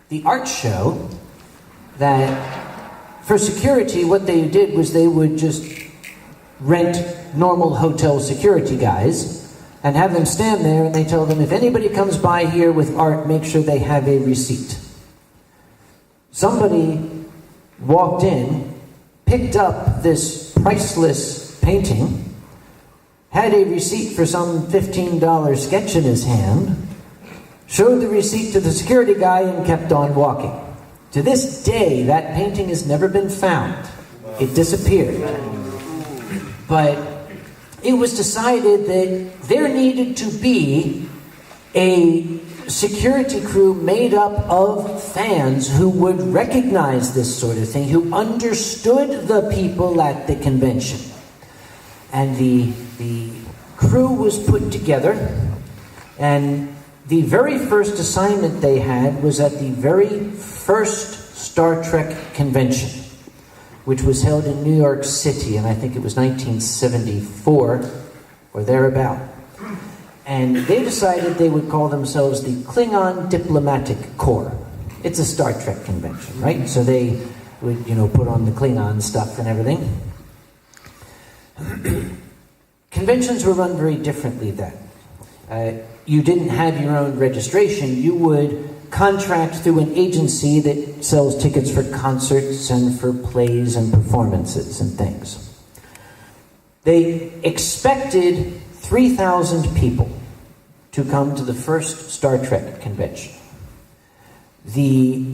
[SPEAKER 3] the art show that, for security, what they did was they would just rent normal hotel security guys and have them stand there, and they tell them, if anybody comes by here with art, make sure they have a receipt. Somebody walked in, picked up this priceless painting, had a receipt for some $15 sketch in his hand, showed the receipt to the security guy, and kept on walking. To this day, that painting has never been found. It disappeared. But it was decided that there needed to be a security crew made up of fans who would recognize this sort of thing, who understood the people at the convention. And the crew was put together, and the very first assignment they had was at the very first Star Trek convention, which was held in New York City, and I think it was 1974 or thereabout. And they decided they would call themselves the Klingon Diplomatic Corps. It's a Star Trek convention, right? So they would, put on the Klingon stuff and everything. Conventions were run very differently then. You didn't have your own registration. You would contract through an agency that sells tickets for concerts and for plays and performances and things. They expected 3,000 people to come to the first Star Trek convention. The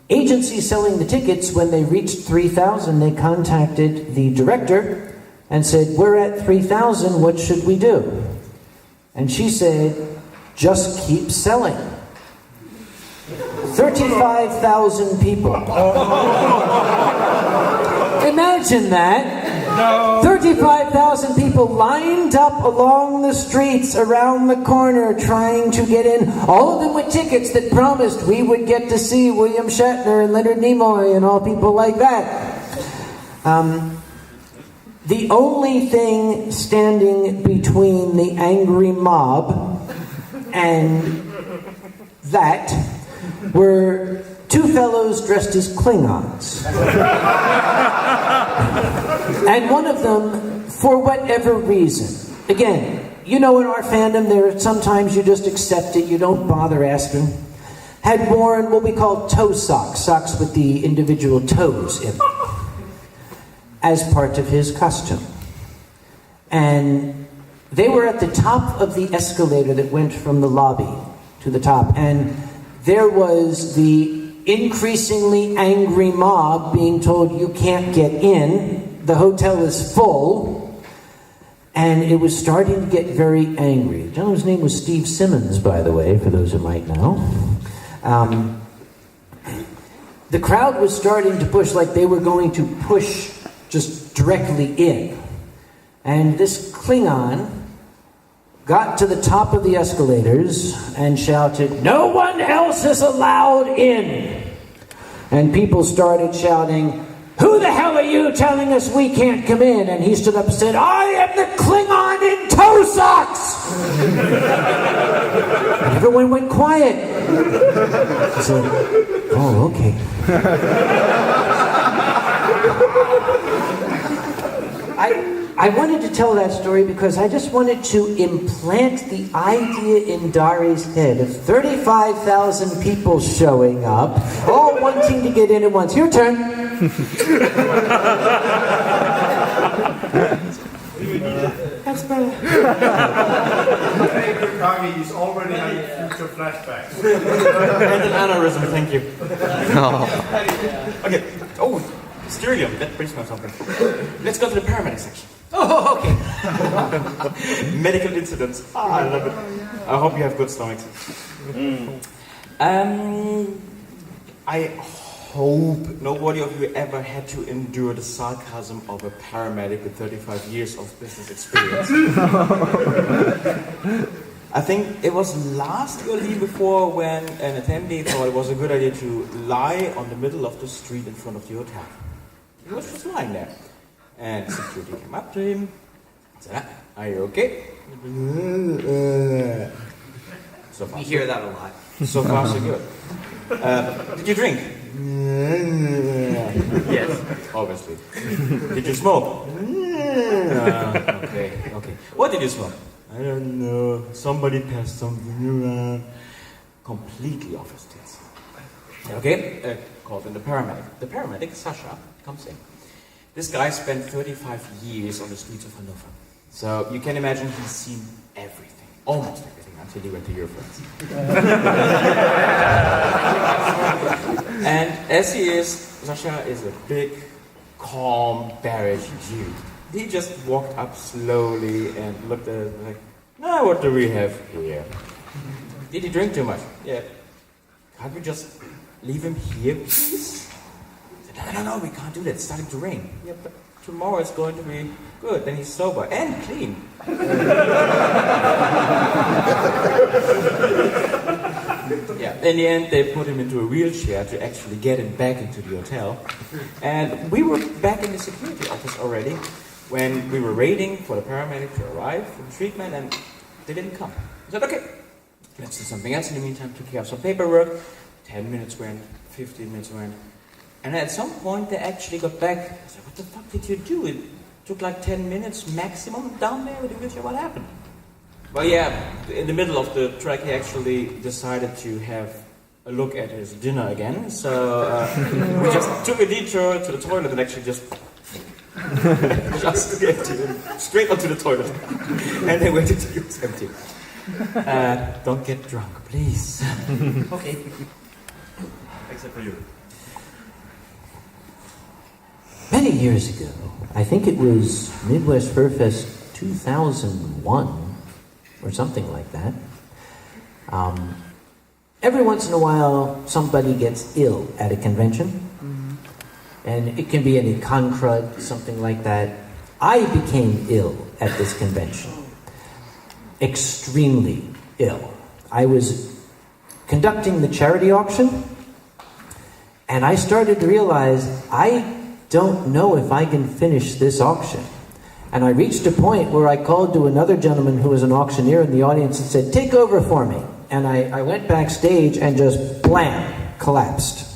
[SPEAKER 3] agency selling the tickets, when they reached 3,000, they contacted the director and said, "We're at 3,000, what should we do?" And she said, "Just keep selling." 35,000 people. Imagine that. 35,000 people lined up along the streets around the corner trying to get in, all of them with tickets that promised we would get to see William Shatner and Leonard Nimoy and all people like that. The only thing standing between the angry mob and that were two fellows dressed as Klingons. And one of them, for whatever reason, again, you know, in our fandom, there sometimes you just accept it, you don't bother asking, had worn what we call toe socks, socks with the individual toes in them, as part of his costume. And they were at the top of the escalator that went from the lobby to the top, and there was the increasingly angry mob being told you can't get in, the hotel is full, and it was starting to get very angry. The gentleman's name was Steve Simmons, by the way, for those who might know. The crowd was starting to push like they were going to push just directly in. And this Klingon got to the top of the escalators and shouted, "No one else is allowed in!" And people started shouting, "Who the hell are you telling us we can't come in?" And he stood up and said, "I am the Klingon in toe socks!" And everyone went quiet. He said, "Oh, okay." I wanted to tell that story because I just wanted to implant the idea in Dari's head of 35,000 people showing up, all wanting to get in at once. Your turn. That's better.
[SPEAKER 6] He's already having future flashbacks.
[SPEAKER 9] And an aneurysm, thank you. Okay. Oh, Sterilium, that brings me on something. Let's go to the paramedic section. Oh, okay. Medical incidents. I love it. I hope you have good stomachs. I hope nobody of you ever had to endure the sarcasm of a paramedic with 35 years of business experience. I think it was last year or the year before when an attendee thought it was a good idea to lie on the middle of the street in front of the hotel. He was just lying there. And security came up to him, said, "Are you okay?" So far,
[SPEAKER 2] We hear that a lot.
[SPEAKER 9] so far, so good. Did you drink?
[SPEAKER 2] Yes.
[SPEAKER 9] Obviously. Did you smoke? Okay. What did you smoke? I don't know. Somebody passed something around. Completely off his tits. Okay, called in the paramedic. The paramedic, Sasha, comes in. This guy spent 35 years on the streets of Hanover. So you can imagine he's seen everything, almost everything, until he went to Eurofurence. And as he is, Sasha is a big, calm, bearish Jew. He just walked up slowly and looked at it like, "Now what do we have here? Did he drink too much?" "Yeah." "Can't we just leave him here, please?" I said, No, we can't do that. It's starting to rain." "Yeah, but tomorrow it's going to be good. Then he's sober and clean." Yeah. In the end, they put him into a wheelchair to actually get him back into the hotel. And we were back in the security office already when we were waiting for the paramedic to arrive for the treatment, and they didn't come. I said, "Okay, let's do something else in the meantime." Took care of some paperwork. 10 minutes went, 15 minutes went. And at some point, they actually got back. I said, "What the fuck did you do? It Took like 10 minutes maximum down there with the wheelchair. What happened? Well, yeah, in the middle of the trek, he actually decided to have a look at his dinner again. So we just took a detour to the toilet and actually just emptied him straight onto the toilet. And they waited till it was empty. Don't get drunk, please.
[SPEAKER 3] Okay.
[SPEAKER 4] Except for you.
[SPEAKER 3] Many years ago, I think it was Midwest Fur Fest 2001 or something like that. Every once in a while, somebody gets ill at a convention. And it can be any con crud, something like that. I became ill at this convention. Extremely ill. I was conducting the charity auction, and I started to realize I don't know if I can finish this auction. And I reached a point where I called to another gentleman who was an auctioneer in the audience and said, "Take over for me." And I went backstage and just blam, collapsed.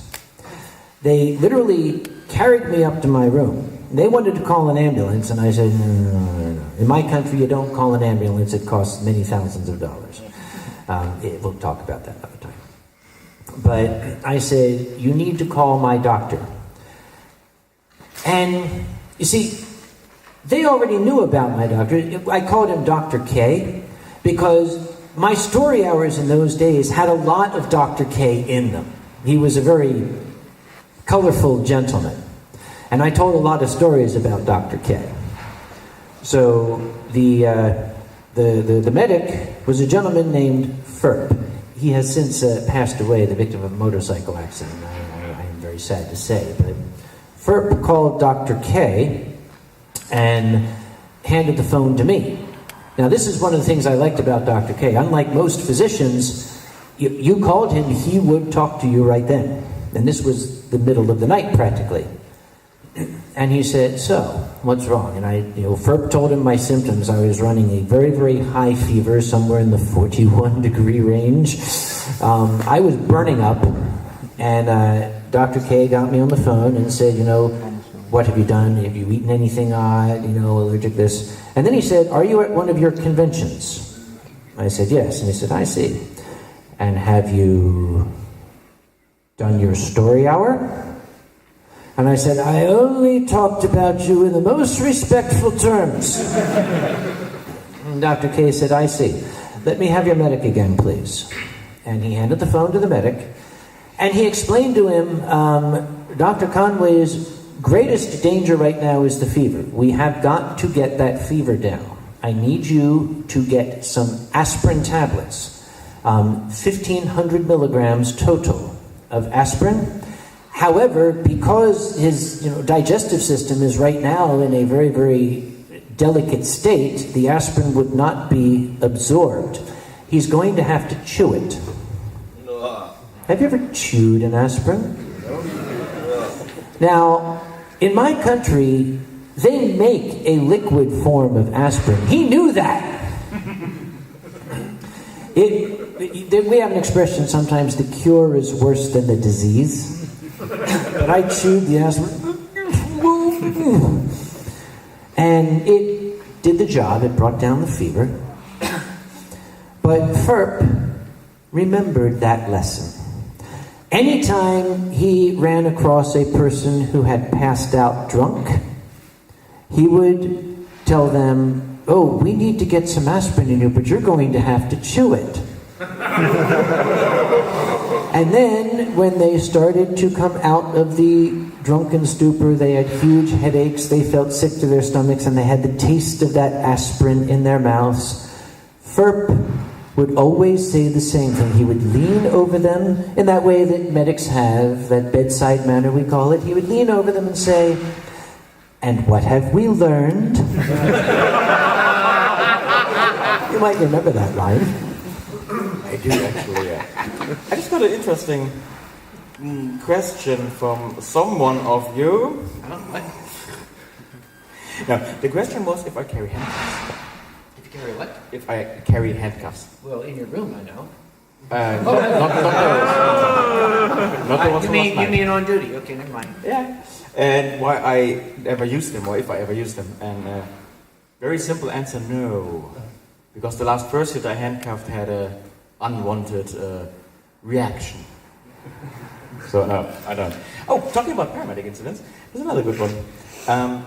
[SPEAKER 3] They literally carried me up to my room. They wanted to call an ambulance, and I said, no. In my country, you don't call an ambulance. It costs many thousands of dollars. We'll talk about that another time. But I said, you need to call my doctor. And, you see, they already knew about my doctor. I called him Dr. K because my story hours in those days had a lot of Dr. K in them. He was a very colorful gentleman. And I told a lot of stories about Dr. K. So the medic was a gentleman named Ferp. He has since passed away, the victim of a motorcycle accident. I am very sad to say. But Ferp called Dr. K and handed the phone to me. Now, this is one of the things I liked about Dr. K. Unlike most physicians, you called him, he would talk to you right then. And this was the middle of the night, practically. And he said, "So, what's wrong?" And Ferp told him my symptoms. I was running a very, very high fever, somewhere in the 41-degree range. I was burning up. And Dr. K got me on the phone and said, "What have you done? Have you eaten anything odd? Allergic this?" And then he said, "Are you at one of your conventions?" I said, "Yes." And he said, "I see. And have you done your story hour?" And I said, "I only talked about you in the most respectful terms." And Dr. K said, "I see. Let me have your medic again, please." And he handed the phone to the medic, and he explained to him, Dr. Conway's greatest danger right now is the fever. We have got to get that fever down. I need you to get some aspirin tablets, 1,500 milligrams total of aspirin. However, because his digestive system is right now in a very, very delicate state, the aspirin would not be absorbed. He's going to have to chew it. Have you ever chewed an aspirin? Now, in my country, they make a liquid form of aspirin. He knew that. We have an expression sometimes, the cure is worse than the disease. But I chewed the aspirin. And it did the job. It brought down the fever. But Ferp remembered that lesson. Anytime he ran across a person who had passed out drunk, he would tell them, "Oh, we need to get some aspirin in you, but you're going to have to chew it." And then, when they started to come out of the drunken stupor, they had huge headaches, they felt sick to their stomachs, and they had the taste of that aspirin in their mouths. Ferp would always say the same thing. He would lean over them in that way that medics have, that bedside manner we call it. He would lean over them and say, "And what have we learned?" You might remember that line.
[SPEAKER 9] I do actually, yeah. I just got an interesting question from someone of you. Now, the question was if I carry handcuffs.
[SPEAKER 3] If you carry what?
[SPEAKER 9] If I carry handcuffs.
[SPEAKER 3] Well, in your room, I know.
[SPEAKER 9] Not those. Not the ones
[SPEAKER 3] You
[SPEAKER 9] from last night.
[SPEAKER 3] mean on duty? Okay, never mind.
[SPEAKER 9] Yeah. And why I ever used them, or if I ever used them. And very simple answer, no. Because the last person that I handcuffed had a unwanted reaction. So no, I don't. Oh, talking about paramedic incidents, there's another good one.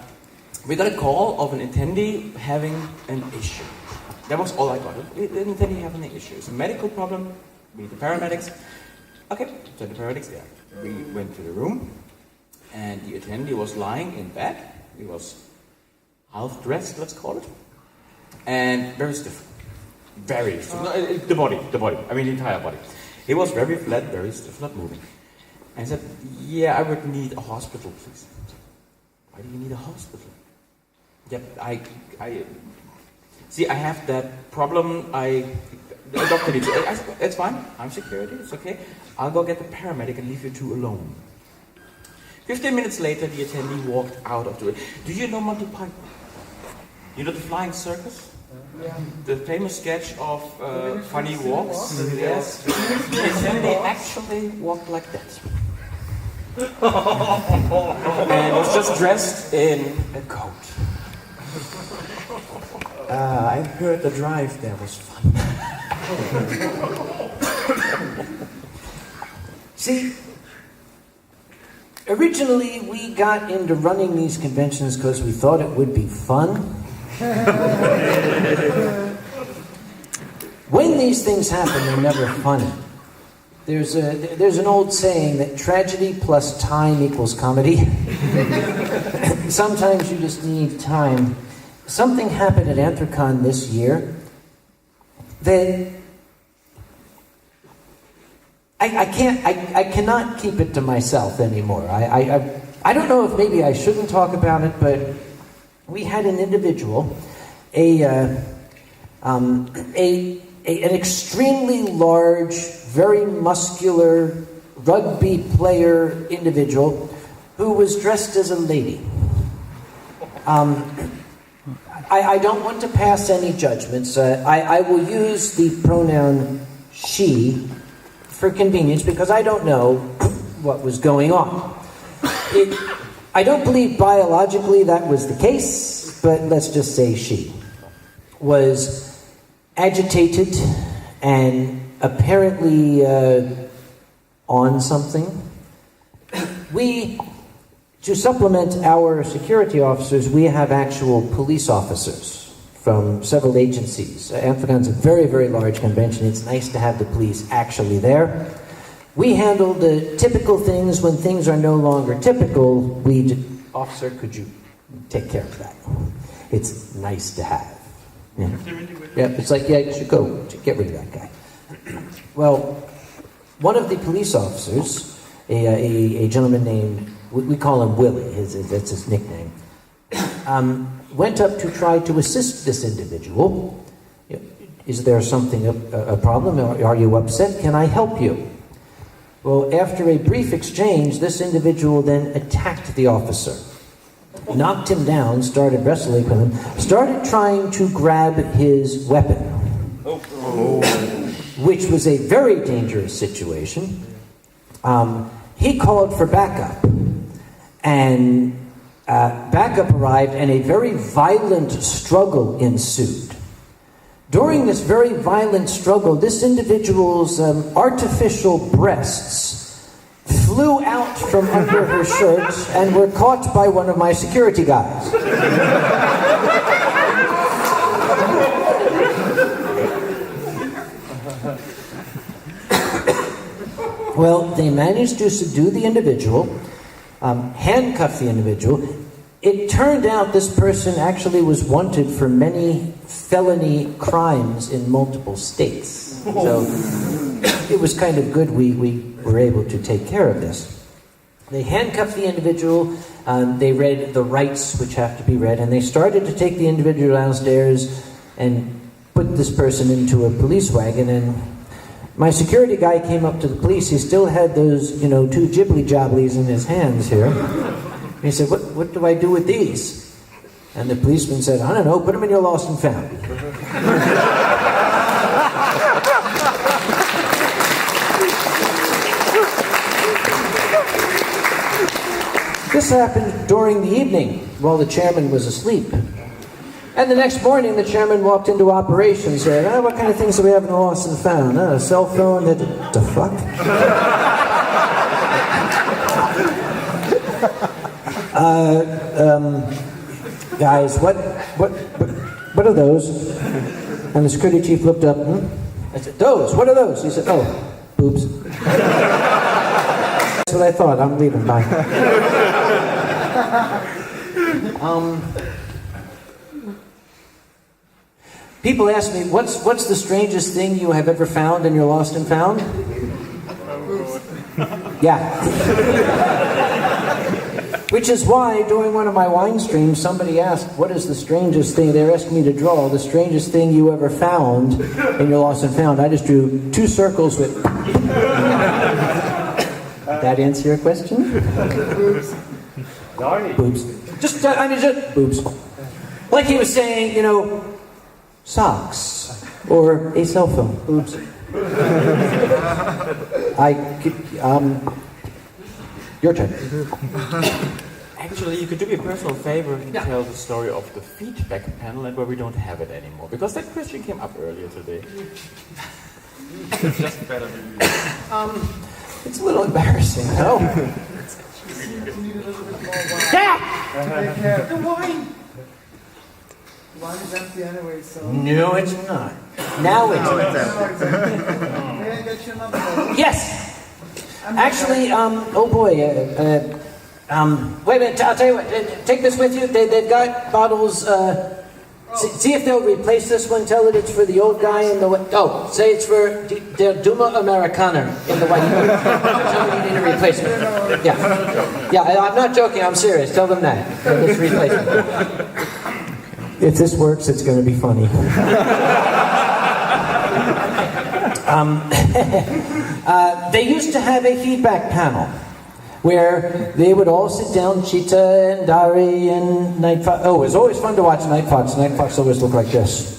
[SPEAKER 9] We got a call of an attendee having an issue. That was all I got. An attendee having an issue. It's a medical problem. We need the paramedics. Okay, so the paramedics there. We went to the room, and the attendee was lying in bed. He was half dressed, let's call it, and very stiff. Very stiff. No, the body. I mean, the entire body. He was very flat, very stiff, not moving. And I said, yeah, I would need a hospital, please. Why do you need a hospital? Yep, I see, I have that problem. The doctor needs it. I said, it's fine. I'm security. It's okay. I'll go get the paramedic and leave you two alone. 15 minutes later, the attendee walked out of the room. Do you know Monty Python? You know the Flying Circus? Yeah. The famous sketch of funny walks. Yes. The attendee actually walked like that. And was just dressed in a coat. I heard the drive there was fun.
[SPEAKER 3] See, originally we got into running these conventions because we thought it would be fun. When these things happen, they're never funny. There's an old saying that tragedy plus time equals comedy. Sometimes you just need time. Something happened at Anthrocon this year that I cannot keep it to myself anymore. I don't know if maybe I shouldn't talk about it, but we had an individual, an extremely large, very muscular rugby player individual who was dressed as a lady. I don't want to pass any judgments. I will use the pronoun she for convenience because I don't know what was going on. I don't believe biologically that was the case, but let's just say she was agitated and apparently on something. To supplement our security officers, we have actual police officers from several agencies. Anthrocon's a very, very large convention. It's nice to have the police actually there. We handle the typical things when things are no longer typical. Officer, could you take care of that? It's nice to have. Yeah, it's like, yeah, you should go. Get rid of that guy. Well, one of the police officers, a gentleman named, we call him Willie, that's his nickname, went up to try to assist this individual. Is there something, a problem? Are you upset? Can I help you? Well, after a brief exchange, this individual then attacked the officer, knocked him down, started wrestling with him, started trying to grab his weapon, which was a very dangerous situation. He called for backup, and backup arrived, and a very violent struggle ensued. During this very violent struggle, this individual's artificial breasts flew out from under her shirt and were caught by one of my security guys. Well, they managed to subdue the individual, handcuff the individual. It turned out this person actually was wanted for many felony crimes in multiple states. So it was kind of good we were able to take care of this. They handcuffed the individual, they read the rights which have to be read, and they started to take the individual downstairs and put this person into a police wagon. And my security guy came up to the police. He still had those, two jibbly-jobblies in his hands here. He said, what do I do with these? And the policeman said, I don't know, put them in your lost and found. This happened during the evening while the chairman was asleep. And the next morning, the chairman walked into operation and said, what kind of things do we have in the lost and found? A cell phone? The fuck? Guys, what are those? And the security chief looked up. I said, those, what are those? He said, oh, boobs. That's what I thought. I'm leaving. Bye. People ask me, what's the strangest thing you have ever found in your lost and found? Yeah. Which is why, during one of my wine streams, somebody asked, what is the strangest thing? They were asking me to draw the strangest thing you ever found in your lost and found. I just drew 2 circles with... Did that answer your question?
[SPEAKER 5] Boobs.
[SPEAKER 3] Boobs. Just boobs. Like he was saying, socks. Or a cell phone. Boobs. Your turn.
[SPEAKER 9] Actually, you could do me a personal favor and tell the story of the feedback panel and where we don't have it anymore. Because that question came up earlier today.
[SPEAKER 6] It's just better than you.
[SPEAKER 3] It's a little embarrassing, no? Yeah!
[SPEAKER 1] The wine! The wine is empty anyway, so...
[SPEAKER 3] No, it's not. Now it's
[SPEAKER 1] May I get you another one?
[SPEAKER 3] Yes! Actually, oh boy, wait a minute, I'll tell you what, take this with you. They've got bottles, see if they'll replace this one. Tell it it's for the old guy in the white. Oh, say it's for the Duma Americana in the white. Somebody need a replacement. Yeah, I'm not joking, I'm serious. Tell them that. It's replacement. If this works, it's going to be funny. They used to have a feedback panel where they would all sit down, Cheetah and Dari and Night Fox. Oh, it was always fun to watch Night Fox. Night Fox always looked like this.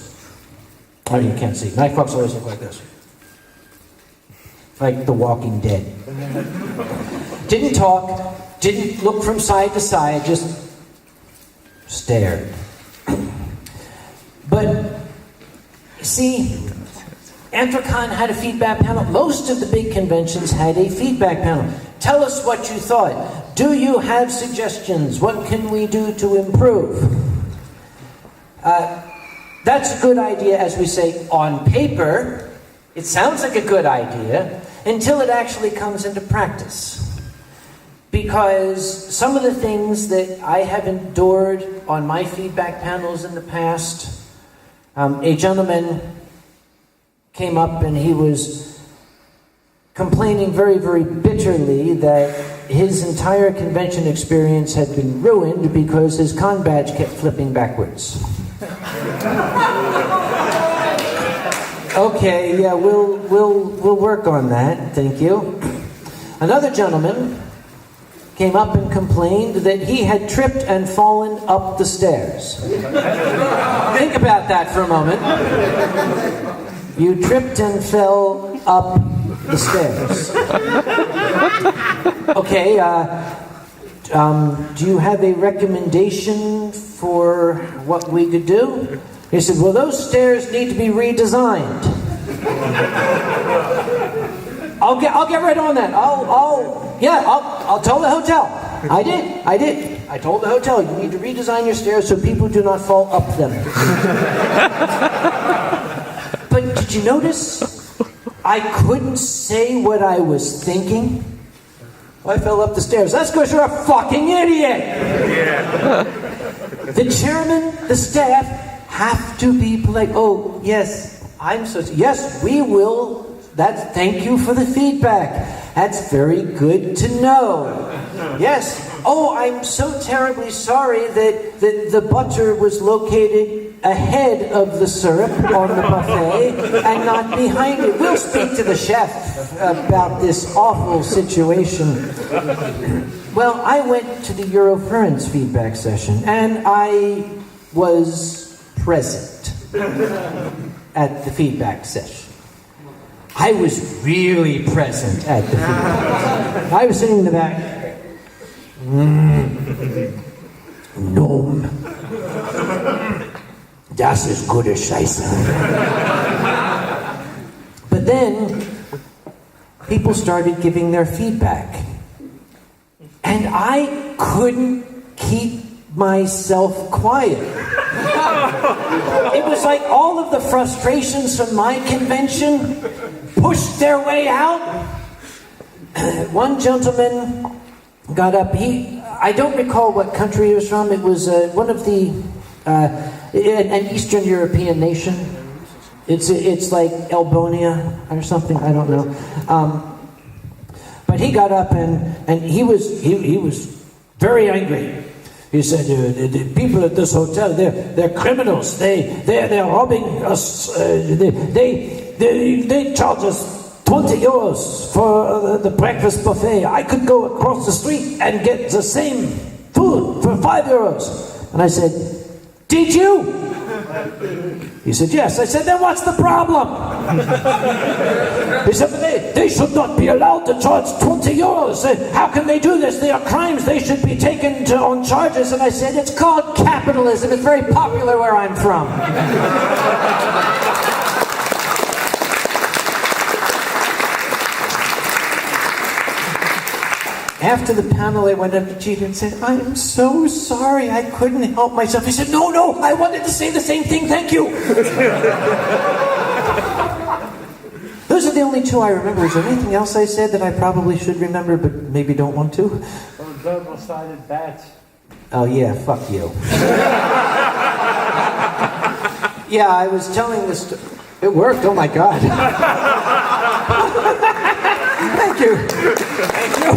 [SPEAKER 3] Oh, you can't see. Night Fox always looked like this. Like The Walking Dead. Didn't talk, didn't look from side to side, just stared. But, see, Anthrocon had a feedback panel. Most of the big conventions had a feedback panel. Tell us what you thought. Do you have suggestions? What can we do to improve? That's a good idea, as we say, on paper. It sounds like a good idea until it actually comes into practice. Because some of the things that I have endured on my feedback panels in the past, a gentleman came up and he was complaining very, very bitterly that his entire convention experience had been ruined because his con badge kept flipping backwards. Okay, yeah, we'll work on that, thank you. Another gentleman came up and complained that he had tripped and fallen up the stairs. Think about that for a moment. You tripped and fell up the stairs. Okay, do you have a recommendation for what we could do? He said, well, those stairs need to be redesigned. I'll get right on that. I'll tell the hotel. I did. I told the hotel, you need to redesign your stairs so people do not fall up them. But did you notice? I couldn't say what I was thinking. I fell up the stairs. That's because you're a fucking idiot! Yeah. The chairman, the staff, have to be polite. Oh, yes, yes, we will. Thank you for the feedback. That's very good to know. Yes. Oh, I'm so terribly sorry that the butter was located ahead of the syrup on the buffet and not behind it. We'll speak to the chef about this awful situation. Well, I went to the Eurofurence feedback session and I was present at the feedback session. I was really present at the feedback session. I was sitting in the back. Gnome. Das ist gute Scheiße. But then, people started giving their feedback. And I couldn't keep myself quiet. It was like all of the frustrations from my convention pushed their way out. One gentleman got up. I don't recall what country he was from. It was one of the an Eastern European nation. It's like Albania or something. I don't know. But he got up and he was very angry. He said, the people at this hotel, they're criminals. They're robbing us. They charge us 20 euros for the breakfast buffet. I could go across the street and get the same food for 5 euros. And I said, did you? He said, yes. I said, then what's the problem? He said, they should not be allowed to charge 20 euros. How can they do this? They are crimes. They should be taken on charges. And I said, it's called capitalism. It's very popular where I'm from. After the panel, I went up to Chief and said, I am so sorry, I couldn't help myself. He said, no, I wanted to say the same thing, thank you. Those are the only two I remember. Is there anything else I said that I probably should remember, but maybe don't want to?
[SPEAKER 5] Or double-sided bats.
[SPEAKER 3] Oh yeah, fuck you. Yeah, I was telling this. It worked. Oh my God. Thank you. Thank you.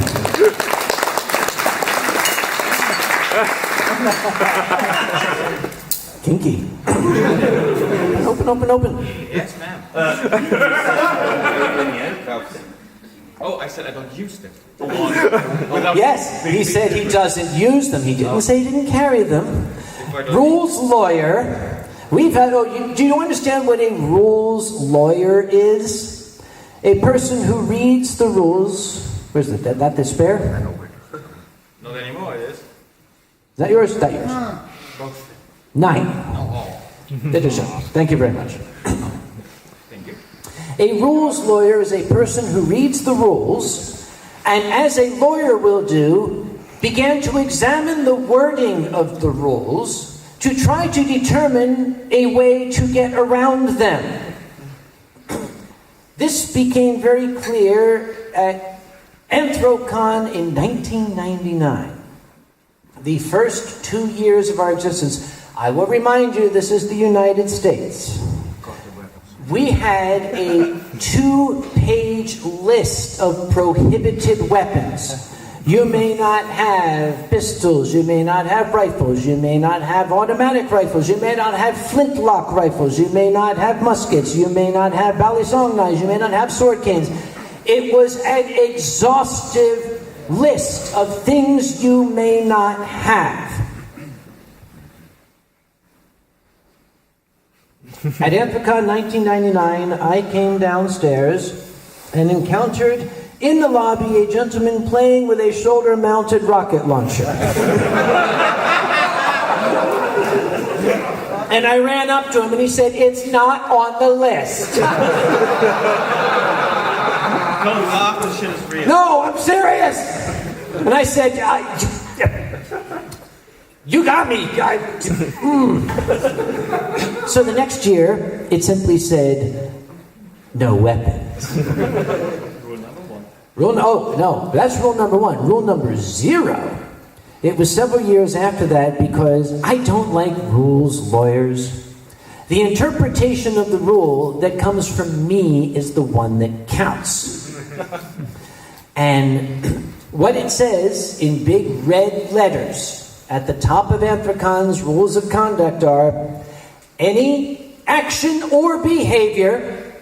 [SPEAKER 3] Kinky. Open.
[SPEAKER 9] Yes, ma'am. Oh, I said I don't use them.
[SPEAKER 3] Yes, he said he doesn't use them. He didn't say he didn't carry them. Rules lawyer. We've had. Do you understand what a rules lawyer is? A person who reads the rules. Where's that the spare?
[SPEAKER 9] Not anymore, it is.
[SPEAKER 3] Is that yours? That yours?
[SPEAKER 9] Both.
[SPEAKER 3] 9.
[SPEAKER 9] No.
[SPEAKER 3] That is it. Thank you very much.
[SPEAKER 9] Thank you.
[SPEAKER 3] A rules lawyer is a person who reads the rules, and as a lawyer will do, began to examine the wording of the rules to try to determine a way to get around them. This became very clear at Anthrocon in 1999. The first 2 years of our existence. I will remind you, this is the United States. We had a 2-page list of prohibited weapons. You may not have pistols, you may not have rifles, you may not have automatic rifles, you may not have flintlock rifles, you may not have muskets, you may not have balisong knives, you may not have sword canes. It was an exhaustive list of things you may not have. At Anthrocon 1999, I came downstairs and encountered in the lobby a gentleman playing with a shoulder-mounted rocket launcher. And I ran up to him and he said, it's not on the list.
[SPEAKER 6] Don't laugh, this shit is real.
[SPEAKER 3] No, I'm serious. And I said, you got me. So the next year, it simply said, no weapons. That's rule number 1. Rule number 0. It was several years after that because I don't like rules lawyers. The interpretation of the rule that comes from me is the one that counts. And what it says in big red letters at the top of Anthrocon's rules of conduct are any action or behavior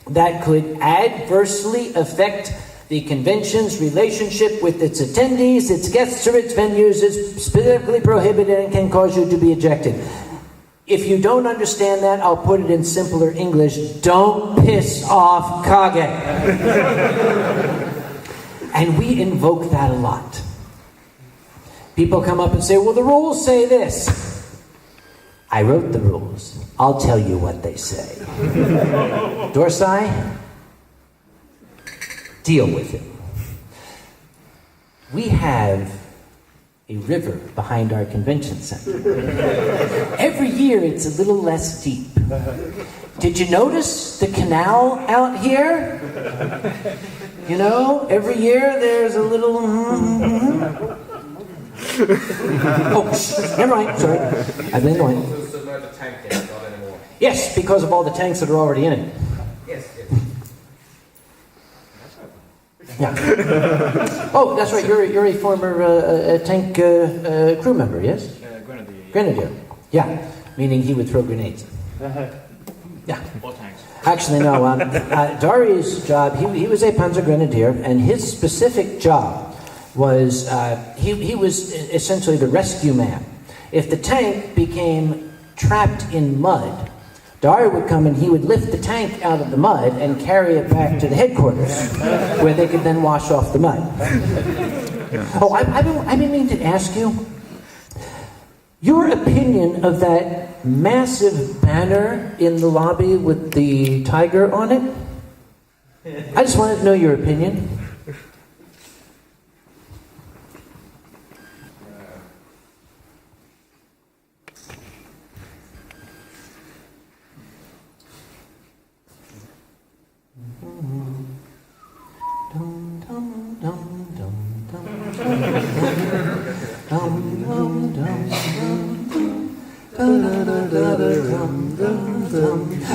[SPEAKER 3] that could adversely affect the convention's relationship with its attendees, its guests, or its venues is specifically prohibited and can cause you to be ejected. If you don't understand that, I'll put it in simpler English. Don't piss off Kage. And we invoke that a lot. People come up and say, well, the rules say this. I wrote the rules. I'll tell you what they say. Dorsai, deal with it. We have a river behind our convention center. Every year it's a little less deep. Did you notice the canal out here? You know, every year there's a little... Oh, never mind, sorry. I've been annoying. Yes, because of all the tanks that are already in it.
[SPEAKER 7] Yes.
[SPEAKER 3] Yeah. Oh, that's right. You're a former tank crew member, yes?
[SPEAKER 6] Grenadier.
[SPEAKER 3] Grenadier. Yeah, meaning he would throw grenades. Yeah.
[SPEAKER 6] All tanks.
[SPEAKER 3] Actually, no. Dari's job. He was a Panzer Grenadier, and his specific job was he was essentially the rescue man. If the tank became trapped in mud, Dari would come and he would lift the tank out of the mud and carry it back to the headquarters, where they could then wash off the mud. Oh, I've been meaning to ask you your opinion of that massive banner in the lobby with the tiger on it. I just wanted to know your opinion.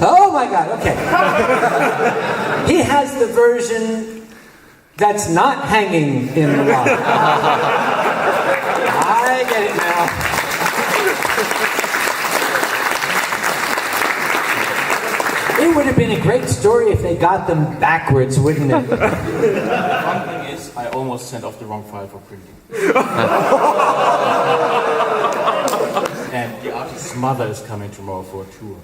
[SPEAKER 3] Oh my God, okay. He has the version that's not hanging in the lobby. I get it now. It would have been a great story if they got them backwards, wouldn't it?
[SPEAKER 9] The fun thing is, I almost sent off the wrong file for printing. And the artist's mother is coming tomorrow for a tour.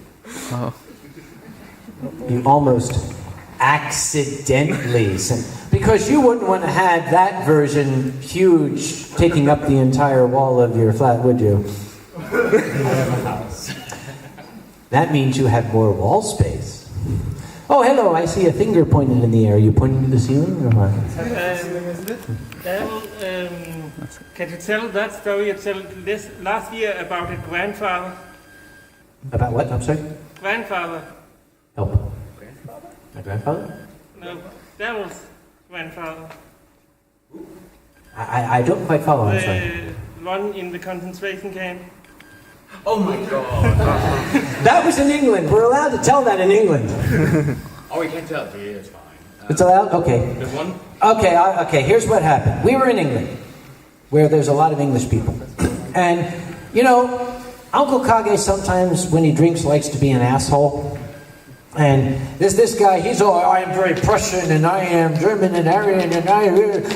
[SPEAKER 3] You almost accidentally sent, because you wouldn't want to have that version huge, taking up the entire wall of your flat, would you? That means you have more wall space. Oh, hello, I see a finger pointed in the air. Are you pointing to the ceiling or what?
[SPEAKER 5] Can you tell that story you told this last year about a grandfather?
[SPEAKER 3] About what? I'm sorry?
[SPEAKER 5] Grandfather.
[SPEAKER 3] Help. Grandfather? My grandfather?
[SPEAKER 5] No, Daryl's grandfather.
[SPEAKER 3] I don't quite follow, I'm sorry.
[SPEAKER 5] The one in the concentration camp.
[SPEAKER 6] Oh my god.
[SPEAKER 3] That was in England. We're allowed to tell that in England.
[SPEAKER 6] Oh, we can't tell. Yeah, it's fine.
[SPEAKER 3] It's allowed? Okay.
[SPEAKER 6] There's one.
[SPEAKER 3] Okay, here's what happened. We were in England, where there's a lot of English people. And, you know, Uncle Kage sometimes, when he drinks, likes to be an asshole. And this guy, he's all, I am very Prussian, and I am German and Aryan, and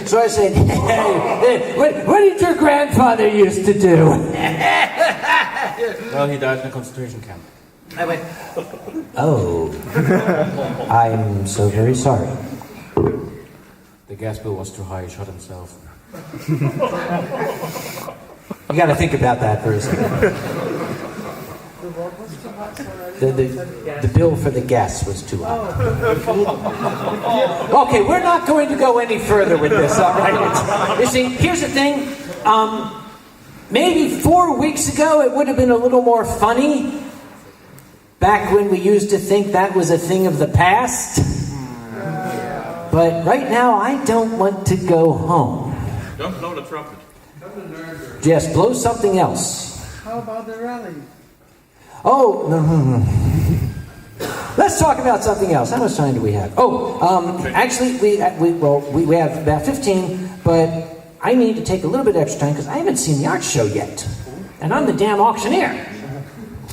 [SPEAKER 3] so I said, hey, what did your grandfather used to do?
[SPEAKER 9] Well, he died in a concentration camp.
[SPEAKER 3] I went, oh, I'm so very sorry.
[SPEAKER 9] The gas bill was too high, he shot himself.
[SPEAKER 3] You got to think about that for a second. The bill for the gas was too high. Okay, we're not going to go any further with this, all right? You see, here's the thing. Maybe 4 weeks ago it would have been a little more funny. Back when we used to think that was a thing of the past. But right now, I don't want to go home.
[SPEAKER 6] Don't blow the trumpet.
[SPEAKER 3] Yes, blow something else.
[SPEAKER 1] How about the rally?
[SPEAKER 3] Oh, no. Let's talk about something else. How much time do we have? Oh, actually, we have about 15, but I need to take a little bit extra time because I haven't seen the art show yet, and I'm the damn auctioneer.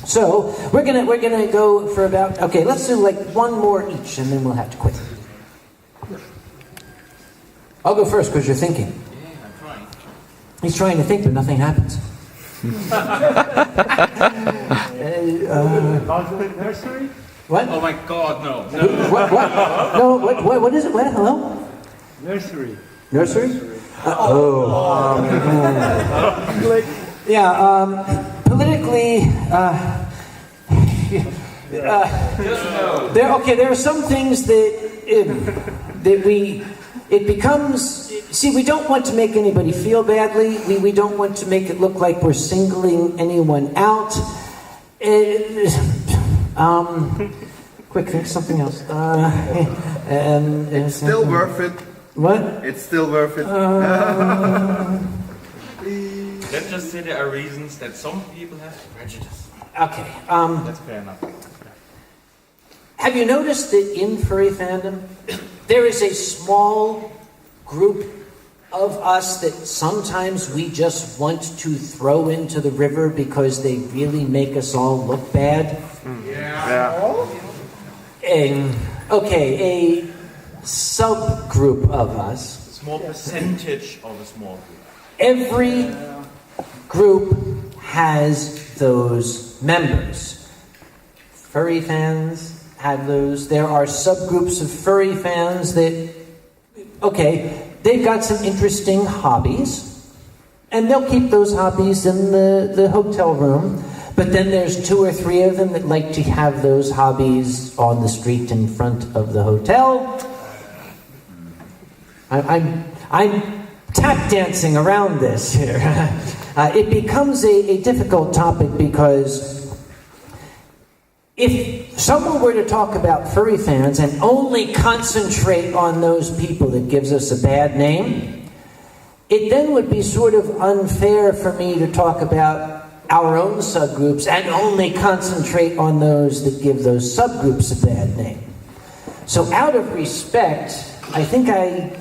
[SPEAKER 3] So we're gonna go for about, okay, let's do like one more each, and then we'll have to quit. I'll go first because you're thinking.
[SPEAKER 6] Yeah, I'm trying.
[SPEAKER 3] He's trying to think, but nothing happens.
[SPEAKER 5] Nursery?
[SPEAKER 3] What?
[SPEAKER 6] Oh my god, no.
[SPEAKER 3] What? No, what is it? What? Hello?
[SPEAKER 5] Nursery.
[SPEAKER 3] Nursery? Politically, there are some things it becomes. See, we don't want to make anybody feel badly. We don't want to make it look like we're singling anyone out. Quick, think something else.
[SPEAKER 1] It's still worth it.
[SPEAKER 3] What?
[SPEAKER 1] It's still worth it.
[SPEAKER 6] Let's just say there are reasons that some people have prejudice.
[SPEAKER 3] Okay.
[SPEAKER 6] That's fair enough.
[SPEAKER 3] Have you noticed that in furry fandom, there is a small group of us that sometimes we just want to throw into the river because they really make us all look bad? A subgroup of us.
[SPEAKER 6] A small percentage of a small group.
[SPEAKER 3] Every group has those members. Furry fans have those. There are subgroups of furry fans that, they've got some interesting hobbies, and they'll keep those hobbies in the hotel room. But then there's 2 or 3 of them that like to have those hobbies on the street in front of the hotel. I'm tap dancing around this here. It becomes a difficult topic because if someone were to talk about furry fans and only concentrate on those people that gives us a bad name, it then would be sort of unfair for me to talk about our own subgroups and only concentrate on those that give those subgroups a bad name. So out of respect, I think I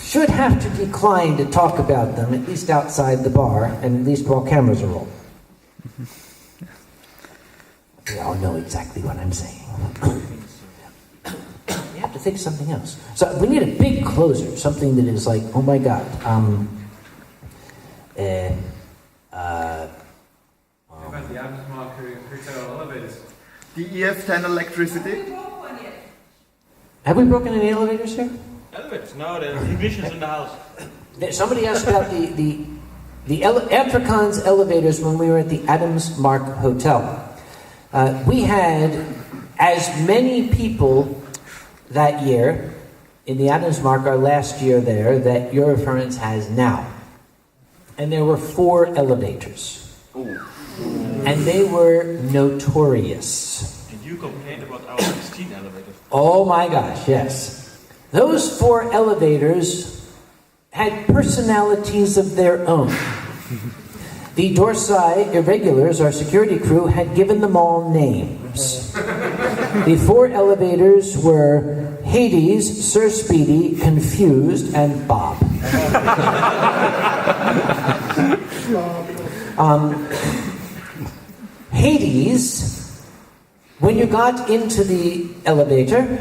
[SPEAKER 3] should have to decline to talk about them, at least outside the bar, and at least while cameras are rolling. We all know exactly what I'm saying. We have to think of something else. So we need a big closer, something that is like, oh my God.
[SPEAKER 7] About the Adams marker hotel elevators.
[SPEAKER 1] The EF10 electricity.
[SPEAKER 3] Have we broken any elevators here?
[SPEAKER 6] Elevators? No, the ignition's in the house.
[SPEAKER 3] Somebody asked about the Afrikaans elevators when we were at the Adams Mark Hotel. We had as many people that year in the Adams Mark, our last year there, that Eurofurence has now. And there were 4 elevators.
[SPEAKER 6] Ooh.
[SPEAKER 3] And they were notorious.
[SPEAKER 6] And you complained about our 16 elevators.
[SPEAKER 3] Oh my gosh, yes. Those 4 elevators had personalities of their own. The Dorsai Irregulars, our security crew, had given them all names. The 4 elevators were Hades, Sir Speedy, Confused, and Bob. Hades, when you got into the elevator,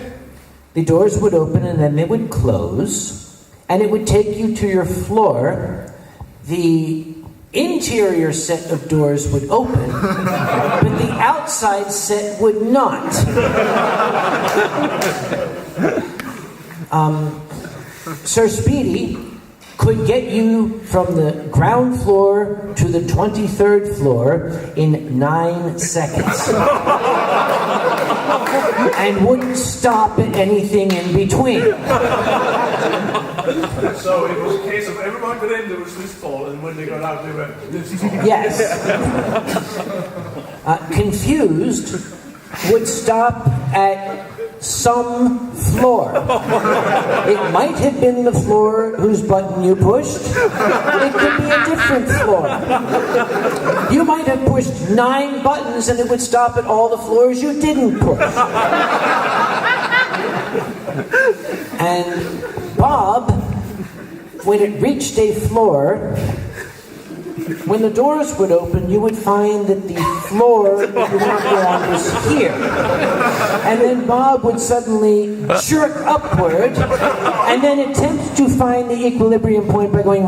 [SPEAKER 3] the doors would open and then they would close, and it would take you to your floor. The interior set of doors would open, but the outside set would not. Sir Speedy could get you from the ground floor to the 23rd floor in 9 seconds. And wouldn't stop at anything in between.
[SPEAKER 7] So it was a case of everyone got in, there was this fall, and when they got out, they went this tall.
[SPEAKER 3] Yes. Confused would stop at some floor. It might have been the floor whose button you pushed. It could be a different floor. You might have pushed 9 buttons and it would stop at all the floors you didn't push. And Bob, when it reached a floor, when the doors would open, you would find that the floor you were on was here. And then Bob would suddenly jerk upward and then attempt to find the equilibrium point by going...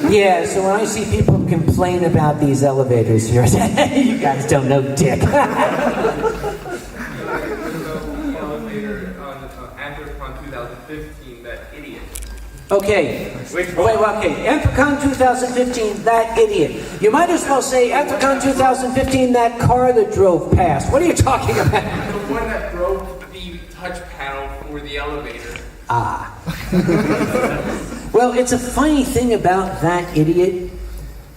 [SPEAKER 3] Yeah, so when I see people complain about these elevators here, you guys don't know dick. Okay. Okay. Anthrocon 2015, that idiot. You might as well say Anthrocon 2015, that car that drove past. What are you talking about?
[SPEAKER 6] The one that broke the touch panel for the elevator.
[SPEAKER 3] Ah. Well, it's a funny thing about that idiot.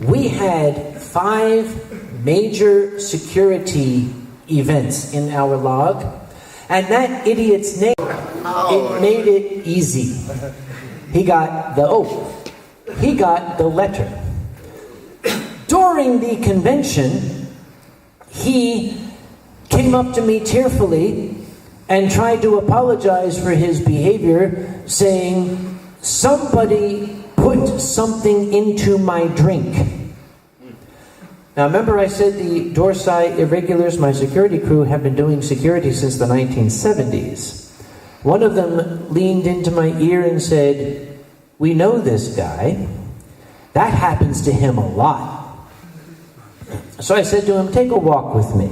[SPEAKER 3] We had 5 major security events in our log, and that idiot's name, it made it easy. He got the letter. During the convention, he came up to me tearfully and tried to apologize for his behavior, saying, "Somebody put something into my drink." Now remember I said the Dorsai Irregulars, my security crew, have been doing security since the 1970s. One of them leaned into my ear and said, "We know this guy. That happens to him a lot." So I said to him, "Take a walk with me."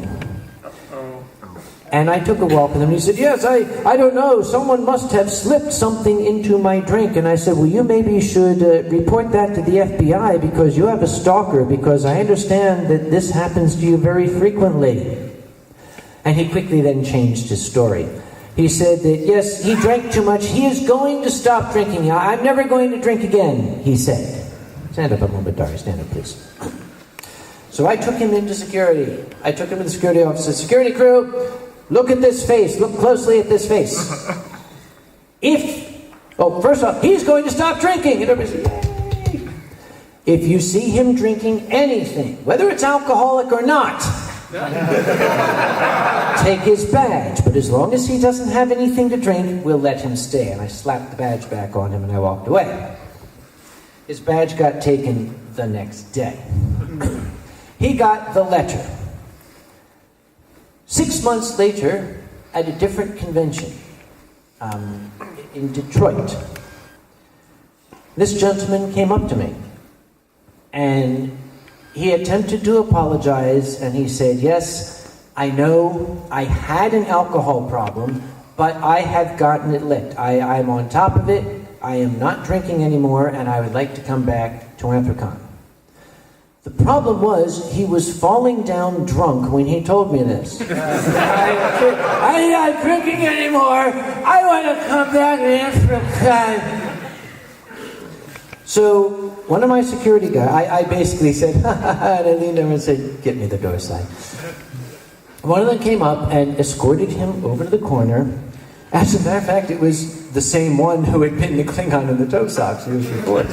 [SPEAKER 3] And I took a walk with him. He said, "Yes, I don't know. Someone must have slipped something into my drink." And I said, "Well, you maybe should report that to the FBI because you have a stalker, because I understand that this happens to you very frequently." And he quickly then changed his story. He said that, yes, he drank too much. He is going to stop drinking. "I'm never going to drink again," he said. Stand up a moment, Dari. Stand up, please. So I took him into security. I took him to the security office. "Security crew, look at this face. Look closely at this face. First off, he's going to stop drinking." And everybody said, "Yay." "If you see him drinking anything, whether it's alcoholic or not, take his badge. But as long as he doesn't have anything to drink, we'll let him stay." And I slapped the badge back on him and I walked away. His badge got taken the next day. He got the letter. 6 months later, at a different convention in Detroit, this gentleman came up to me and he attempted to apologize, and he said, "Yes, I know I had an alcohol problem, but I have gotten it licked. I'm on top of it. I am not drinking anymore, and I would like to come back to Anthrocon." The problem was he was falling down drunk when he told me this. "I'm not drinking anymore. I want to come back to Anthrocon." So one of my security guys, I basically said, and I leaned over and said, "Get me the Dorsai." One of them came up and escorted him over to the corner. As a matter of fact, it was the same one who had been the Klingon in the toe socks years before.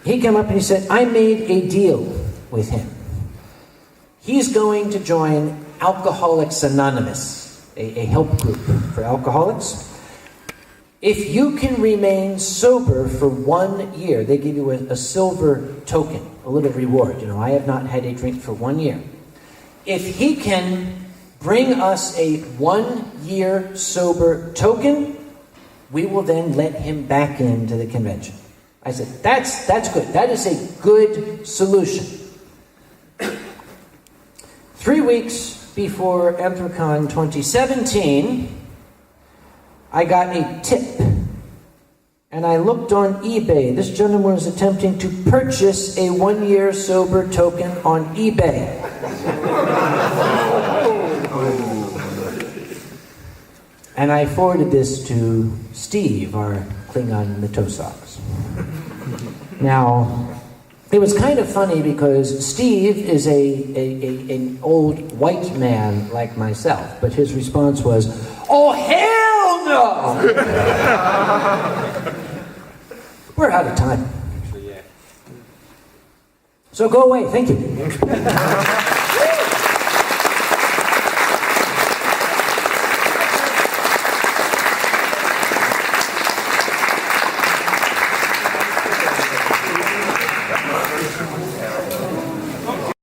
[SPEAKER 3] He came up and he said, "I made a deal with him. He's going to join Alcoholics Anonymous, a help group for alcoholics. If you can remain sober for 1 year, they give you a silver token, a little reward. I have not had a drink for 1 year. If he can bring us a 1-year sober token, we will then let him back into the convention." I said, that's good. That is a good solution. 3 weeks before Anthrocon 2017, I got a tip. And I looked on eBay. This gentleman was attempting to purchase a 1-year sober token on eBay. And I forwarded this to Steve, our Klingon in the toe socks. Now, it was kind of funny because Steve is an old white man like myself, but his response was, "Oh, hell no!" We're out of time. So go away. Thank you.